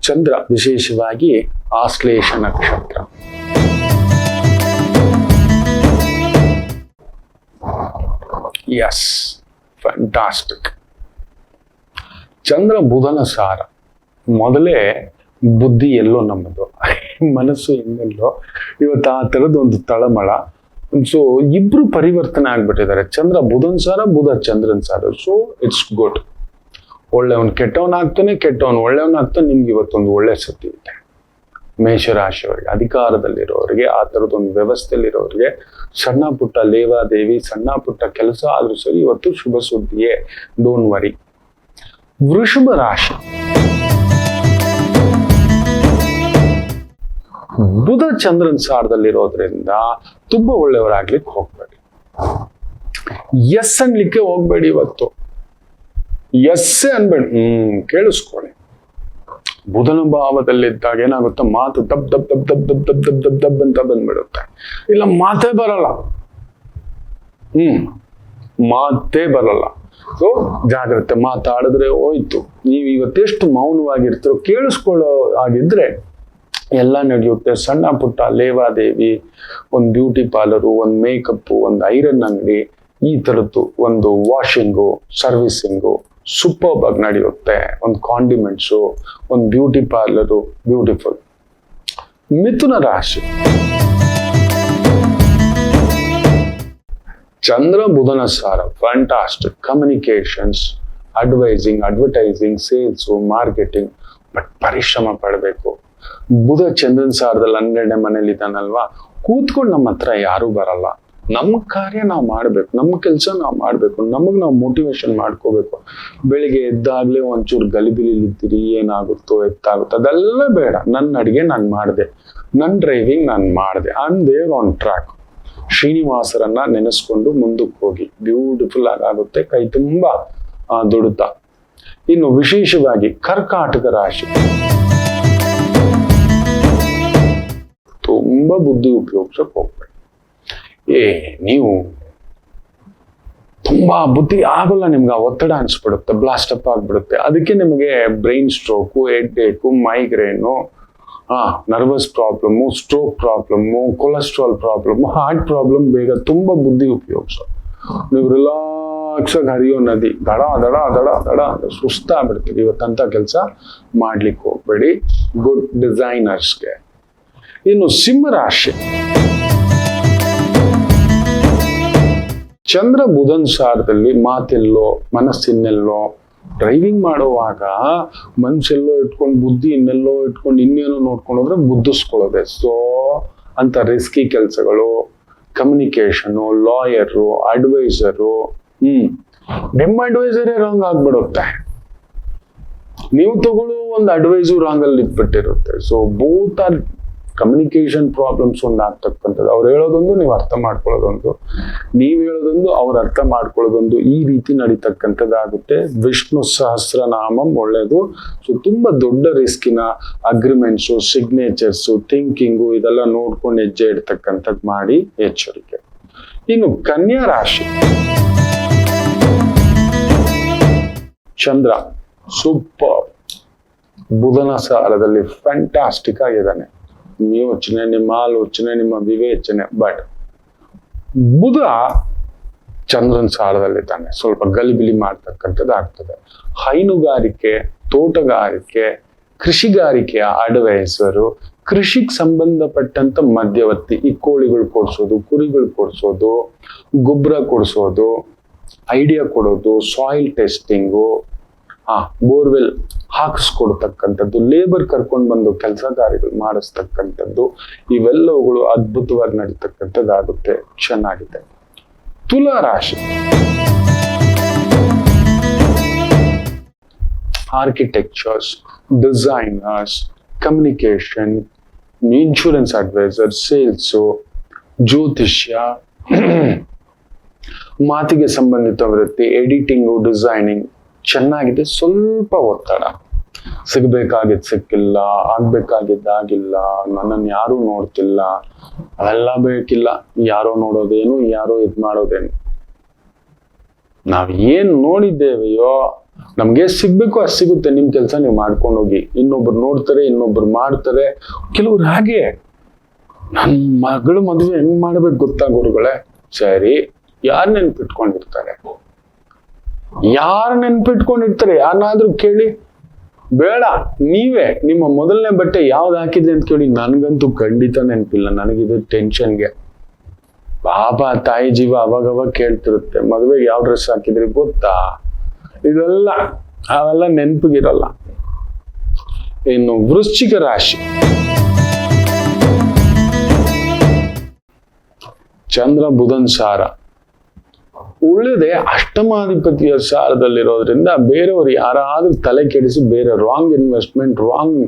ಚಂದ್ರ ವಿಶೇಷವಾಗಿ ಆಶ್ಲೇಷ ನಕ್ಷತ್ರ. S, fantastic. ಚಂದ್ರ ಬುಧನ ಸಾರ. ಮೊದಲೇ ಬುದ್ಧಿ ಎಲ್ಲೋ ನಮ್ಮದು, ಮನಸ್ಸು ಇನ್ನೆಲ್ಲೋ. ಇವತ್ತು ಆ ಥರದೊಂದು ತಳಮಳ. ಸೊ ಇಬ್ರು ಪರಿವರ್ತನೆ ಆಗ್ಬಿಟ್ಟಿದ್ದಾರೆ. ಚಂದ್ರ ಬುಧನ್ ಸಾರ, ಬುಧ ಚಂದ್ರನ್ ಸಾರ. So it's good. ಒಳ್ಳೆಯವನ್ ಕೆಟ್ಟವನಾಗ್ತಾನೆ, ಕೆಟ್ಟವನ್ ಒಳ್ಳೆಯವನಾಗ್ತಾನೆ. ನಿಮ್ಗೆ ಇವತ್ತೊಂದು ಒಳ್ಳೆ ಸತಿ ಇದೆ. ಮೇಷರಾಶಿಯವರಿಗೆ, ಅಧಿಕಾರದಲ್ಲಿರೋರಿಗೆ, ಆ ಥರದೊಂದು ವ್ಯವಸ್ಥೆಯಲ್ಲಿರೋರಿಗೆ ಸಣ್ಣ ಪುಟ್ಟ ಲೇವಾದೇವಿ, ಸಣ್ಣ ಪುಟ್ಟ ಕೆಲಸ ಆದ್ರೂ ಸರಿ ಇವತ್ತು ಶುಭ ಸುದ್ದಿಯೇ, ಡೋಂಟ್ ವರಿ. ವೃಷಭ ರಾಶಿ, ಬುಧ ಚಂದ್ರನ್ ಸಾರದಲ್ಲಿರೋದ್ರಿಂದ ತುಂಬಾ ಒಳ್ಳೆಯವರಾಗ್ಲಿಕ್ಕೆ ಹೋಗ್ಬೇಡಿ. ಎಸ್ ಅನ್ಲಿಕ್ಕೆ ಹೋಗ್ಬೇಡಿ ಇವತ್ತು. ಎಸ್ ಅನ್ಬೇಡಿ. ಕೇಳಿಸ್ಕೊಳ್ಳಿ. ಬುಧನ ಭಾವದಲ್ಲಿದ್ದಾಗ ಏನಾಗುತ್ತೆ, ಮಾತು ದಬ್ ದಬ್ ದಬ್ ದಬ್ ದಬ್ ದಬ್ ದಬ್ ದಬ್ ದಬ್ ಅಂತ ಬಂದ್ಬಿಡುತ್ತೆ. ಇಲ್ಲ ಮಾತೇ ಬರಲ್ಲ. ಮಾತೇ ಬರಲ್ಲ. ಸೊ ಜಾಗ್ರತೆ. ಮಾತಾಡಿದ್ರೆ ಹೋಯ್ತು. ನೀವು ಇವತ್ತೆಷ್ಟು ಮೌನವಾಗಿರ್ತೀರೋ, ಕೇಳಿಸ್ಕೊಳ್ಳೋ ಆಗಿದ್ರೆ ಎಲ್ಲ ನಡೆಯುತ್ತೆ. ಸಣ್ಣ ಪುಟ್ಟ ಲೇವಾದೇವಿ, ಒಂದು ಬ್ಯೂಟಿ ಪಾರ್ಲರು, ಒಂದು ಮೇಕಪ್, ಒಂದು ಐರನ್ ಅಂಗಡಿ, ಈ ತರದ್ದು ಒಂದು ವಾಷಿಂಗು, ಸರ್ವಿಸಿಂಗು ಸೂಪರ್ಬ್ ಆಗಿ ನಡೆಯುತ್ತೆ. ಒಂದು ಕಾಂಡಿಮೆಂಟ್ಸು, ಒಂದು ಬ್ಯೂಟಿ ಪಾರ್ಲರು, ಬ್ಯೂಟಿಫುಲ್. ಮಿಥುನ ರಾಶಿ, ಚಂದ್ರ ಬುಧನ ಸಾರ fantastic. Communications, advising, advertising, sales, marketing. But ಪರಿಶ್ರಮ ಪಡಬೇಕು. ಬುಧ ಚಂದ್ರನ್ ಸಾರದಲ್ಲಿ 12ನೇ ಮನೇಲಿ ಇದ್ದಾನಲ್ವಾ, ಕೂತ್ಕೊಂಡು ನಮ್ಮ ಹತ್ರ ಯಾರು ಬರಲ್ಲ. ನಮ್ಮ ಕಾರ್ಯ ನಾವು ಮಾಡ್ಬೇಕು, ನಮ್ಮ ಕೆಲಸ ನಾವು ಮಾಡ್ಬೇಕು, ನಮಗ್ ನಾವು ಮೋಟಿವೇಶನ್ ಮಾಡ್ಕೋಬೇಕು. ಬೆಳಿಗ್ಗೆ ಎದ್ದಾಗ್ಲೇ ಒಂಚೂರು ಗಲಿಬಿಲಿಲಿದ್ದೀರಿ, ಏನಾಗುತ್ತೋ ಎತ್ತಾಗುತ್ತೋ ಅದೆಲ್ಲ ಬೇಡ. ನನ್ನ ಅಡಿಗೆ ನಾನು ಮಾಡಿದೆ, ನನ್ನ ಡ್ರೈವಿಂಗ್ ನಾನು ಮಾಡಿದೆ, I am there on track. ಶ್ರೀನಿವಾಸರನ್ನ ನೆನೆಸ್ಕೊಂಡು ಮುಂದಕ್ಕೆ ಹೋಗಿ, ಬ್ಯೂಟಿಫುಲ್ ಆಗುತ್ತೆ. ಕೈ ತುಂಬಾ ದುಡಿತ. ಇನ್ನು ವಿಶೇಷವಾಗಿ ಕರ್ಕಾಟಕ ರಾಶಿ, ತುಂಬಾ ಬುದ್ಧಿ ಉಪಯೋಗಿಸಕ್ ಹೋಗ್ಬೇಡಿ. ನೀವು ತುಂಬಾ ಬುದ್ಧಿ ಆಗೋಲ್ಲ, ನಿಮ್ಗೆ ಆ ಒತ್ತಡ ಅನ್ಸ್ಬಿಡುತ್ತೆ, ಬ್ಲಾಸ್ಟ್ ಅಪ್ ಆಗ್ಬಿಡುತ್ತೆ. ಅದಕ್ಕೆ ನಿಮಗೆ brain stroke, headache, migraine, nervous problem, stroke problem, cholesterol problem, heart problem ಬೇಗ. ತುಂಬಾ ಬುದ್ಧಿ ಉಪಯೋಗಿಸೋ. ನೀವು ರಿಲಾಕ್ಸ್ ಆಗಿ ಹರಿಯೋ ನದಿ, ದಡ ದಡ ದಡ ದಡ ಸುಸ್ತಾಗ್ಬಿಡ್ತೀರಿ. ಇವತ್ತಂತ ಕೆಲಸ ಮಾಡ್ಲಿಕ್ಕೆ ಹೋಗ್ಬೇಡಿ. ಗುಡ್ ಡಿಸೈನರ್ಸ್ಗೆ. ಇನ್ನು ಸಿಂಹರಾಶಿ, ಚಂದ್ರ ಬುಧನ್ ಸಾರದಲ್ಲಿ ಮಾತೆಲ್ಲೋ ಮನಸ್ಸಿನೆಲ್ಲೋ, ಡ್ರೈವಿಂಗ್ ಮಾಡುವಾಗ ಮನ್ಸೆಲ್ಲೋ ಇಟ್ಕೊಂಡು ಬುದ್ಧಿ ಇನ್ನೆಲ್ಲೋ ಇಟ್ಕೊಂಡು ಇನ್ನೇನೋ ನೋಡ್ಕೊಂಡು ಹೋದ್ರೆ ಬುದ್ಧಿಸ್ಕೊಳ್ಳೋದೆ. ಸೊ ಅಂತ ರಿಸ್ಕಿ ಕೆಲಸಗಳು, ಕಮ್ಯುನಿಕೇಶನು, ಲಾಯರು, ಅಡ್ವೈಸರು, ನಿಮ್ಮ ಅಡ್ವೈಸರೇ ರಾಂಗ್ ಆಗ್ಬಿಡುತ್ತೆ. ನೀವು ತಗೊಳ್ಳೋ ಒಂದು ಅಡ್ವೈಸು ರಾಂಗ್ ಅಲ್ಲಿ ಇಟ್ಬಿಟ್ಟಿರುತ್ತೆ. So both are communication problems ಒಂದು ಆಗ್ತಕ್ಕಂಥದ್ದು. ಅವ್ರು ಹೇಳೋದೊಂದು, ನೀವು ಅರ್ಥ ಮಾಡ್ಕೊಳ್ಳೋದೊಂದು, ನೀವು ಹೇಳೋದೊಂದು, ಅವ್ರು ಅರ್ಥ ಮಾಡ್ಕೊಳ್ಳೋದೊಂದು, ಈ ರೀತಿ ನಡೀತಕ್ಕಂಥದ್ದಾಗುತ್ತೆ. ವಿಷ್ಣು ಸಹಸ್ರನಾಮಂ ಒಳ್ಳೇದು. ಸೊ ತುಂಬಾ ದೊಡ್ಡ ರಿಸ್ಕಿನ ಅಗ್ರಿಮೆಂಟ್ಸು, ಸಿಗ್ನೇಚರ್ಸು, ಥಿಂಕಿಂಗು ಇದೆಲ್ಲ ನೋಡ್ಕೊಂಡು ಹೆಜ್ಜೆ ಇಡ್ತಕ್ಕಂಥದ್ದು ಮಾಡಿ, ಎಚ್ಚರಿಕೆ. ಇನ್ನು ಕನ್ಯಾ ರಾಶಿ, ಚಂದ್ರ ಸೂಪರ್ ಬುಧನ ಸಾರದಲ್ಲಿ ಫ್ಯಾಂಟಾಸ್ಟಿಕ್ ಆಗಿದ್ದಾನೆ. ಯೋಚನೆ, ನಿಮ್ಮ ಆಲೋಚನೆ, ನಿಮ್ಮ ವಿವೇಚನೆ. ಬಟ್ ಬುಧ ಚಂದ್ರನ್ ಸಾರದಲ್ಲಿದ್ದಾನೆ, ಸ್ವಲ್ಪ ಗಲಿಬಿಲಿ ಮಾಡ್ತಕ್ಕಂಥದ್ದು ಆಗ್ತದೆ. ಹೈನುಗಾರಿಕೆ, ತೋಟಗಾರಿಕೆ, ಕೃಷಿಗಾರಿಕೆಯ ಅಡ್ವೈಸರು, ಕೃಷಿಗೆ ಸಂಬಂಧಪಟ್ಟಂತ ಮಧ್ಯವರ್ತಿ, ಈ ಕೋಳಿಗಳು ಕೊಡ್ಸೋದು, ಕುರಿಗಳು ಕೊಡ್ಸೋದು, ಗೊಬ್ಬರ ಕೊಡ್ಸೋದು, ಐಡಿಯಾ ಕೊಡೋದು, ಸಾಯಿಲ್ ಟೆಸ್ಟಿಂಗು, ಬೋರ್ವೆಲ್ ಹಾಕಿಸ್ಕೊಡ್ತಕ್ಕಂಥದ್ದು, ಲೇಬರ್ ಕರ್ಕೊಂಡು ಬಂದು ಕೆಲಸ ಕಾರ್ಯಗಳು ಮಾಡಿಸ್ತಕ್ಕಂಥದ್ದು, ಇವೆಲ್ಲವುಗಳು ಅದ್ಭುತವಾಗಿ ನಡೀತಕ್ಕಂಥದ್ದಾಗುತ್ತೆ. ಚೆನ್ನಾಗಿದೆ. ತುಲಾ ರಾಶಿ, architectures, designers, communication, insurance adviser, sales, ಜ್ಯೋತಿಷ್ಯ, ಮಾತಿಗೆ ಸಂಬಂಧಿತ ವೃತ್ತಿ, ಎಡಿಟಿಂಗು, ಡಿಸೈನಿಂಗ್ ಚೆನ್ನಾಗಿದೆ. ಸ್ವಲ್ಪ ಒತ್ತಡ, ಸಿಗ್ಬೇಕಾಗಿದ್ದು ಸಿಕ್ಕಿಲ್ಲ, ಆಗ್ಬೇಕಾಗಿದ್ದಾಗಿಲ್ಲ, ನನ್ನನ್ನು ಯಾರು ನೋಡ್ತಿಲ್ಲ, ಅವೆಲ್ಲ ಬೇಕಿಲ್ಲ. ಯಾರೋ ನೋಡೋದೇನು, ಯಾರೋ ಇದ್ ಮಾಡೋದೇನು. ನಾವ್ ಏನ್ ನೋಡಿದ್ದೇವೆಯೋ ನಮ್ಗೆ ಸಿಗ್ಬೇಕು, ಅಷ್ಟು ಸಿಗುತ್ತೆ. ನಿಮ್ ಕೆಲಸ ನೀವು ಮಾಡ್ಕೊಂಡು ಹೋಗಿ. ಇನ್ನೊಬ್ರು ನೋಡ್ತಾರೆ, ಇನ್ನೊಬ್ರು ಮಾಡ್ತಾರೆ. ಕೆಲವ್ರು ಹಾಗೆ, ನನ್ ಮಗಳು ಮದುವೆ ಹೆಂಗ್ ಮಾಡ್ಬೇಕು ಗೊತ್ತಾ ಗುರುಗಳೇ? ಸರಿ, ಯಾರ್ ನೆನ್ಪಿಟ್ಕೊಂಡಿರ್ತಾರೆ? ಯಾರು ನೆನ್ಪಿಟ್ಕೊಂಡಿರ್ತಾರೆ? ಯಾರನ್ನಾದ್ರೂ ಕೇಳಿ. ಬೇಡ, ನೀವೇ ನಿಮ್ಮ ಮೊದಲನೇ ಬಟ್ಟೆ ಯಾವ್ದು ಹಾಕಿದ್ರಿ ಅಂತ ಕೇಳಿ. ನನ್ಗಂತೂ ಖಂಡಿತ ನೆನಪಿಲ್ಲ. ನನಗಿದು ಟೆನ್ಷನ್ಗೆ. ಪಾಪ ತಾಯಿ ಜೀವ ಅವಾಗವಾಗ ಕೇಳ್ತಿರುತ್ತೆ, ಮದುವೆಗೆ ಯಾವ ಡ್ರೆಸ್ ಹಾಕಿದ್ರಿ ಗೊತ್ತಾ? ಇದೆಲ್ಲ ಅವೆಲ್ಲ ನೆನಪಿಗಿರಲ್ಲ. ಇನ್ನು ವೃಶ್ಚಿಕ ರಾಶಿ, ಚಂದ್ರ ಬುಧನ್ ಸಾರ ಒಳ್ಳೆದೆ. ಅಷ್ಟಮಾಧಿಪತಿಯ ಸಾರದಲ್ಲಿರೋದ್ರಿಂದ ಬೇರೆಯವರು ಯಾರಾದ್ರೂ ತಲೆ ಕೆಡಿಸಿ ಬೇರೆ ರಾಂಗ್ ಇನ್ವೆಸ್ಟ್ಮೆಂಟ್, ರಾಂಗ್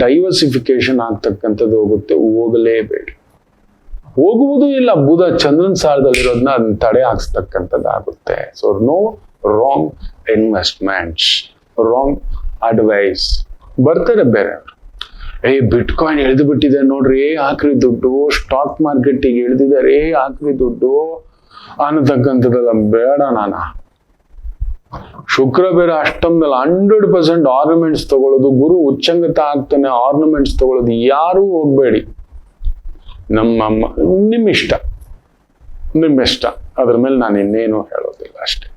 ಡೈವರ್ಸಿಫಿಕೇಶನ್ ಆಗ್ತಕ್ಕಂಥದ್ದು ಹೋಗುತ್ತೆ. ಹೋಗಲೇಬೇಡಿ. ಹೋಗುವುದೂ ಇಲ್ಲ. ಬುಧ ಚಂದ್ರನ್ ಸಾರದಲ್ಲಿರೋದನ್ನ ಅದನ್ನ ತಡೆ ಹಾಕ್ಸ್ತಕ್ಕಂಥದ್ದಾಗುತ್ತೆ. So no wrong investments, wrong advice. ಬರ್ತಾರೆ ಬೇರೆಯವರು, ಬಿಟ್ಕಾಯಿನ್ ಇಳಿದು ಬಿಟ್ಟಿದೆ ನೋಡ್ರಿ, ಹಾಕ್ರಿ ದುಡ್ಡು, ಸ್ಟಾಕ್ ಮಾರ್ಕೆಟಿಗೆ ಇಳಿದಿದ್ದಾರೆ, ಹಾಕ್ರಿ ದುಡ್ಡು ಅನ್ನತಕ್ಕಂಥದ್ದೆಲ್ಲ ಬೇಡ. ಶುಕ್ರ ಬೇರೆ ಅಷ್ಟಮದಲ್ಲಿ 100% ಆರ್ನಮೆಂಟ್ಸ್ ತಗೊಳ್ಳೋದು, ಗುರು ಉಚ್ಚಂಗತ ಆಗ್ತಾನೆ ಆರ್ನಮೆಂಟ್ಸ್ ತಗೊಳ್ಳೋದು, ಯಾರೂ ಹೋಗ್ಬೇಡಿ. ನಿಮ್ಮಿಷ್ಟ, ಅದ್ರ ಮೇಲೆ ನಾನು ಇನ್ನೇನು ಹೇಳೋದಿಲ್ಲ ಅಷ್ಟೇ.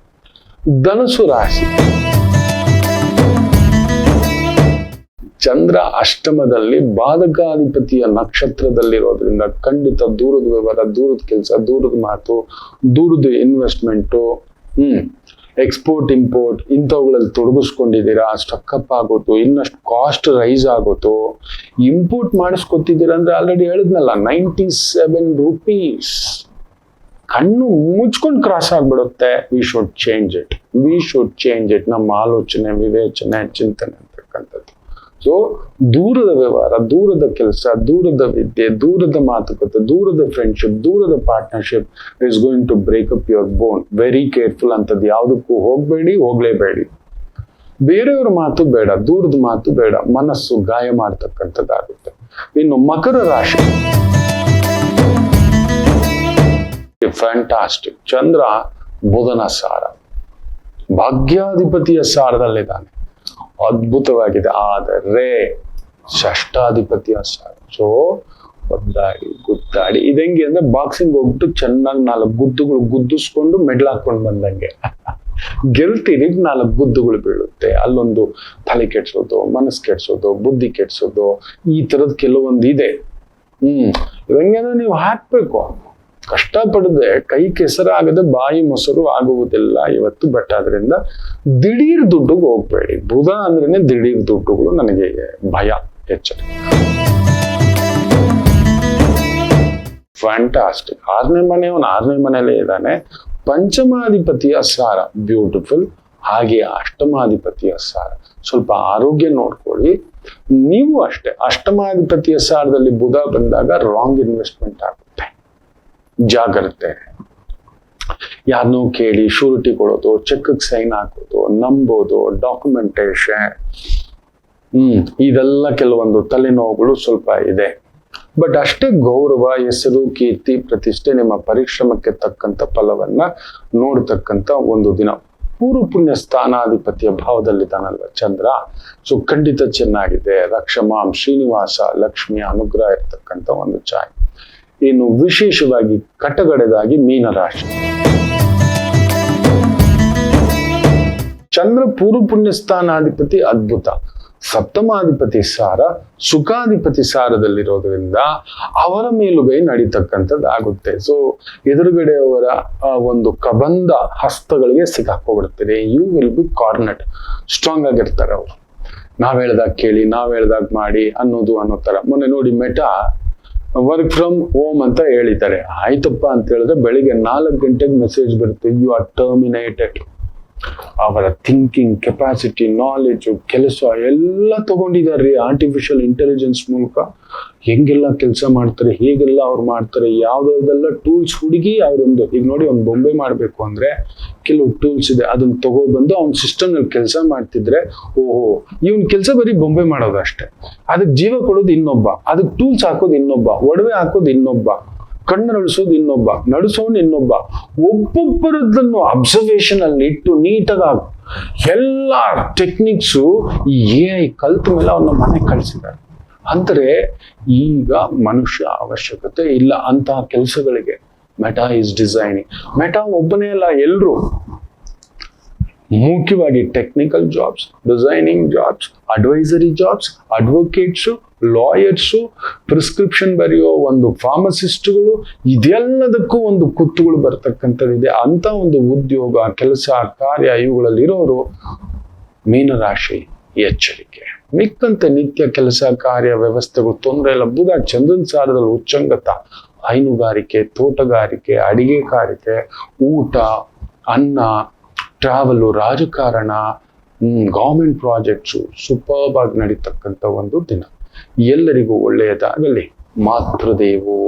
ಧನುಸು ರಾಶಿ, ಚಂದ್ರ ಅಷ್ಟಮದಲ್ಲಿ ಬಾಧಕಾಧಿಪತಿಯ ನಕ್ಷತ್ರದಲ್ಲಿರೋದ್ರಿಂದ ಖಂಡಿತ ದೂರದ ವ್ಯವಹಾರ, ದೂರದ ಕೆಲಸ, ದೂರದ ಮಾತು, ದೂರದ ಇನ್ವೆಸ್ಟ್ಮೆಂಟು, ಎಕ್ಸ್ಪೋರ್ಟ್ ಇಂಪೋರ್ಟ್ ಇಂಥವುಗಳಲ್ಲಿ ತೊಡಗಿಸ್ಕೊಂಡಿದ್ದೀರಾ, ಸ್ಟಕ್ಕಪ್ ಆಗೋದು, ಇನ್ನಷ್ಟು ಕಾಸ್ಟ್ ರೈಸ್ ಆಗೋದು. ಇಂಪೋರ್ಟ್ ಮಾಡಿಸ್ಕೊತಿದ್ದೀರಾ ಅಂದ್ರೆ ಆಲ್ರೆಡಿ ಹೇಳಿದ್ನಲ್ಲ, 97 ರೂಪೀಸ್. ಕಣ್ಣು ಮುಚ್ಕೊಂಡು ಕ್ರಾಸ್ ಆಗ್ಬಿಡುತ್ತೆ. We should change it. ನಮ್ಮ ಆಲೋಚನೆ, ವಿವೇಚನೆ, ಚಿಂತನೆ ಅಂತಕ್ಕಂಥದ್ದು. ಸೊ ದೂರದ ವ್ಯವಹಾರ, ದೂರದ ಕೆಲಸ, ದೂರದ ವಿದ್ಯೆ, ದೂರದ ಮಾತುಕತೆ, ದೂರದ ಫ್ರೆಂಡ್ಶಿಪ್, ದೂರದ partnership is going to break up your bone. Very careful. ಅಂತದ್ದು ಯಾವುದಕ್ಕೂ ಹೋಗ್ಲೇಬೇಡಿ. ಬೇರೆಯವ್ರ ಮಾತು ಬೇಡ, ದೂರದ ಮಾತು ಬೇಡ, ಮನಸ್ಸು ಗಾಯ ಮಾಡ್ತಕ್ಕಂಥದ್ದಾಗುತ್ತೆ. ಇನ್ನು ಮಕರ ರಾಶಿ, ಫ್ಯಾಂಟಾಸ್ಟಿಕ್. ಚಂದ್ರ ಬುಧನ ಸಾರ, ಭಾಗ್ಯಾಧಿಪತಿಯ ಸಾರದಲ್ಲಿದ್ದಾನೆ, ಅದ್ಭುತವಾಗಿದೆ. ಆದರೆ ಷಷ್ಟಾಧಿಪತಿಯ ಸಾರ. ಸೊ ಒದ್ದಾಡಿ ಗುದ್ದಾಡಿ ಇದಂಗೆ ಅಂದ್ರೆ ಬಾಕ್ಸಿಂಗ್ ಹೋಗ್ಬಿಟ್ಟು ಚೆನ್ನಾಗಿ 4 ಗುದ್ದುಗಳು ಗುದ್ದಿಸ್ಕೊಂಡು ಮೆಡ್ಲ್ ಹಾಕೊಂಡು ಬಂದಂಗೆ ಗೆಲ್ತೀರಿ. 4 ಗುದ್ದುಗಳು ಬೀಳುತ್ತೆ. ಅಲ್ಲೊಂದು ತಲೆ ಕೆಡ್ಸೋದು, ಮನಸ್ಸು ಕೆಡ್ಸೋದು, ಬುದ್ಧಿ ಕೆಡ್ಸೋದು, ಈ ತರದ್ ಕೆಲವೊಂದು ಇದೆ. ಇದಂಗೆ ನೀವು ಹಾಕ್ಬೇಕು. ಕಷ್ಟಪಡದೆ ಕೈ ಕೆಸರಾಗದೆ ಬಾಯಿ ಮೊಸರು ಆಗುವುದಿಲ್ಲ ಇವತ್ತು. ಬಟ್ ಆದ್ರಿಂದ ದಿಢೀರ್ ದುಡ್ಡುಗೆ ಹೋಗ್ಬೇಡಿ. ಬುಧ ಅಂದ್ರೇನೆ ದಿಢೀರ್ ದುಡ್ಡುಗಳು, ನನಗೆ ಭಯ, ಎಚ್ಚರ. ಫ್ಯಾಂಟಾಸ್ಟಿಕ್. 6ನೇ ಮನೆಯಲ್ಲೇ ಇದ್ದಾನೆ. ಪಂಚಮಾಧಿಪತಿಯ ಸಾರ ಬ್ಯೂಟಿಫುಲ್. ಹಾಗೆ ಅಷ್ಟಮಾಧಿಪತಿಯ ಸಾರ. ಸ್ವಲ್ಪ ಆರೋಗ್ಯ ನೋಡ್ಕೊಳ್ಳಿ. ನೀವು ಅಷ್ಟೇ. ಅಷ್ಟಮಾಧಿಪತಿಯ ಸಾರದಲ್ಲಿ ಬುಧ ಬಂದಾಗ ರಾಂಗ್ ಇನ್ವೆಸ್ಟ್ಮೆಂಟ್ ಆಗುತ್ತೆ. ಜಾಗ್ರತೆ. ಯಾರನ್ನೋ ಕೇಳಿ ಶೂರಿಟಿ ಕೊಡೋದು, ಚೆಕ್ ಸೈನ್ ಹಾಕೋದು, ನಂಬೋದು, ಡಾಕ್ಯುಮೆಂಟೇಶನ್, ಇದೆಲ್ಲ ಕೆಲವೊಂದು ತಲೆನೋವುಗಳು ಸ್ವಲ್ಪ ಇದೆ. ಬಟ್ ಅಷ್ಟೇ ಗೌರವ, ಹೆಸರು, ಕೀರ್ತಿ, ಪ್ರತಿಷ್ಠೆ, ನಿಮ್ಮ ಪರಿಶ್ರಮಕ್ಕೆ ತಕ್ಕಂತ ಫಲವನ್ನ ನೋಡ್ತಕ್ಕಂತ ಒಂದು ದಿನ. ಪೂರ್ವ ಪುಣ್ಯ ಸ್ಥಾನಾಧಿಪತಿಯ ಭಾವದಲ್ಲಿದ್ದಾನಲ್ವ ಚಂದ್ರ. ಸೊ ಖಂಡಿತ ಚೆನ್ನಾಗಿದೆ. ರಕ್ಷಮಾಂ ಶ್ರೀನಿವಾಸ ಲಕ್ಷ್ಮಿಯ ಅನುಗ್ರಹ ಇರ್ತಕ್ಕಂಥ ಒಂದು ಛಾಯೆ. ಇನ್ನು ವಿಶೇಷವಾಗಿ ಕಟಗಡೆದಾಗಿ ಮೀನರಾಶಿ, ಚಂದ್ರ ಪೂರ್ವ ಪುಣ್ಯ ಸ್ಥಾನಾಧಿಪತಿ ಅದ್ಭುತ. ಸಪ್ತಮಾಧಿಪತಿ ಸಾರ ಸುಖಾಧಿಪತಿ ಸಾರದಲ್ಲಿರೋದ್ರಿಂದ ಅವರ ಮೇಲುಗೈ ನಡೀತಕ್ಕಂಥದ್ದಾಗುತ್ತೆ. ಸೊ ಎದುರುಗಡೆಯವರ ಒಂದು ಕಬಂಧ ಹಸ್ತಗಳಿಗೆ ಸಿಕ್ಕಾಕೋಬಿಡ್ತೀರಿ. You will be cornered. Strong ಆಗಿರ್ತಾರೆ ಅವರು. ನಾವ್ ಹೇಳ್ದಾಗ ಕೇಳಿ, ನಾವ್ ಹೇಳ್ದಾಗ ಮಾಡಿ ಅನ್ನೋ ತರ. ಮೊನ್ನೆ ನೋಡಿ ಮೆಟಾ ವರ್ಕ್ ಫ್ರಮ್ ಹೋಮ್ ಅಂತ ಹೇಳಿದ್ದಾರೆ. ಆಯ್ತಪ್ಪ ಅಂತ ಹೇಳಿದ್ರೆ ಬೆಳಿಗ್ಗೆ 4 ಗಂಟೆಗೆ ಮೆಸೇಜ್ ಬರುತ್ತೆ, ಯು ಆರ್ ಟರ್ಮಿನೇಟೆಡ್. ಅವರ ಥಿಂಕಿಂಗ್ ಕೆಪಾಸಿಟಿ, ನಾಲೆಜು, ಕೆಲಸ ಎಲ್ಲ ತಗೊಂಡಿದ್ದಾರೆ ಆರ್ಟಿಫಿಷಿಯಲ್ ಇಂಟೆಲಿಜೆನ್ಸ್ ಮೂಲಕ. ಹೆಂಗೆಲ್ಲ ಕೆಲಸ ಮಾಡ್ತಾರೆ, ಹೇಗೆಲ್ಲ ಅವ್ರು ಮಾಡ್ತಾರೆ, ಯಾವ್ದಾವ್ದೆಲ್ಲ ಟೂಲ್ಸ್ ಹುಡುಗಿ ಅವರೊಂದು. ಈಗ ನೋಡಿ, ಒಂದು ಬೊಂಬೆ ಮಾಡ್ಬೇಕು ಅಂದ್ರೆ ಕೆಲವು ಟೂಲ್ಸ್ ಇದೆ, ಅದನ್ನ ತಗೊಬಂದು ಅವ್ನ ಸಿಸ್ಟಮ್ ನಲ್ಲಿ ಕೆಲಸ ಮಾಡ್ತಿದ್ರೆ, ಓಹೋ ಇವನ್ ಕೆಲಸ ಬರೀ ಬೊಂಬೆ ಮಾಡೋದು ಅಷ್ಟೇ. ಅದಕ್ಕೆ ಜೀವ ಕೊಡೋದು ಇನ್ನೊಬ್ಬ, ಅದಕ್ಕೆ ಟೂಲ್ಸ್ ಹಾಕೋದು ಇನ್ನೊಬ್ಬ, ಒಡವೆ ಹಾಕೋದು ಇನ್ನೊಬ್ಬ, ಕಣ್ಣು ನಡೆಸೋದು ಇನ್ನೊಬ್ಬ, ನಡೆಸೋನು ಇನ್ನೊಬ್ಬ. ಒಬ್ಬೊಬ್ಬರದನ್ನು ಅಬ್ಸರ್ವೇಷನ್ ಅಲ್ಲಿ ಇಟ್ಟು ನೀಟಾಗಿ ಎಲ್ಲ ಟೆಕ್ನಿಕ್ಸು ಈ AI ಕಲ್ತ ಮೇಲೆ ಅವ್ರನ್ನ ಮನೆಗೆ ಕಳಿಸಿದ್ದಾರೆ. ಅಂದ್ರೆ ಈಗ ಮನುಷ್ಯ ಅವಶ್ಯಕತೆ ಇಲ್ಲ ಅಂತಹ ಕೆಲಸಗಳಿಗೆ. Meta is designing. ಮೆಟಾ ಒಬ್ಬನೇ ಅಲ್ಲ, ಎಲ್ರು. ಮುಖ್ಯವಾಗಿ technical jobs, designing jobs, advisory jobs, advocates, lawyers, prescription ಬರೆಯೋ ಒಂದು ಫಾರ್ಮಸಿಸ್ಟ್ಗಳು, ಇದೆಲ್ಲದಕ್ಕೂ ಒಂದು ಕುತ್ತುಗಳು ಬರ್ತಕ್ಕಂಥದ್ದಿದೆ. ಅಂತ ಒಂದು ಉದ್ಯೋಗ, ಕೆಲಸ, ಕಾರ್ಯ ಇವುಗಳಲ್ಲಿರೋರು ಮೀನರಾಶಿ ಎಚ್ಚರಿಕೆ. ಮಿಕ್ಕಂತೆ ನಿತ್ಯ ಕೆಲಸ ಕಾರ್ಯ ವ್ಯವಸ್ಥೆಗಳು ತೊಂದರೆ ಇಲ್ಲ. ಬುಧ ಚಂದ್ರನ ಸಾರದಲ್ಲಿ ಉಚ್ಚಂಗತ. ಹೈನುಗಾರಿಕೆ, ತೋಟಗಾರಿಕೆ, ಅಡಿಗೆಗಾರಿಕೆ, ಊಟ, ಅನ್ನ, ಟ್ರಾವೆಲು, ರಾಜಕಾರಣ, ಗೌರ್ಮೆಂಟ್ ಪ್ರಾಜೆಕ್ಟ್ಸು ಸೂಪರ್ಬ್ ಆಗಿ ನಡೀತಕ್ಕಂಥ ಒಂದು ದಿನ. ಎಲ್ಲರಿಗೂ ಒಳ್ಳೆಯದಾಗಲಿ. ಮಾತೃದೇವೋ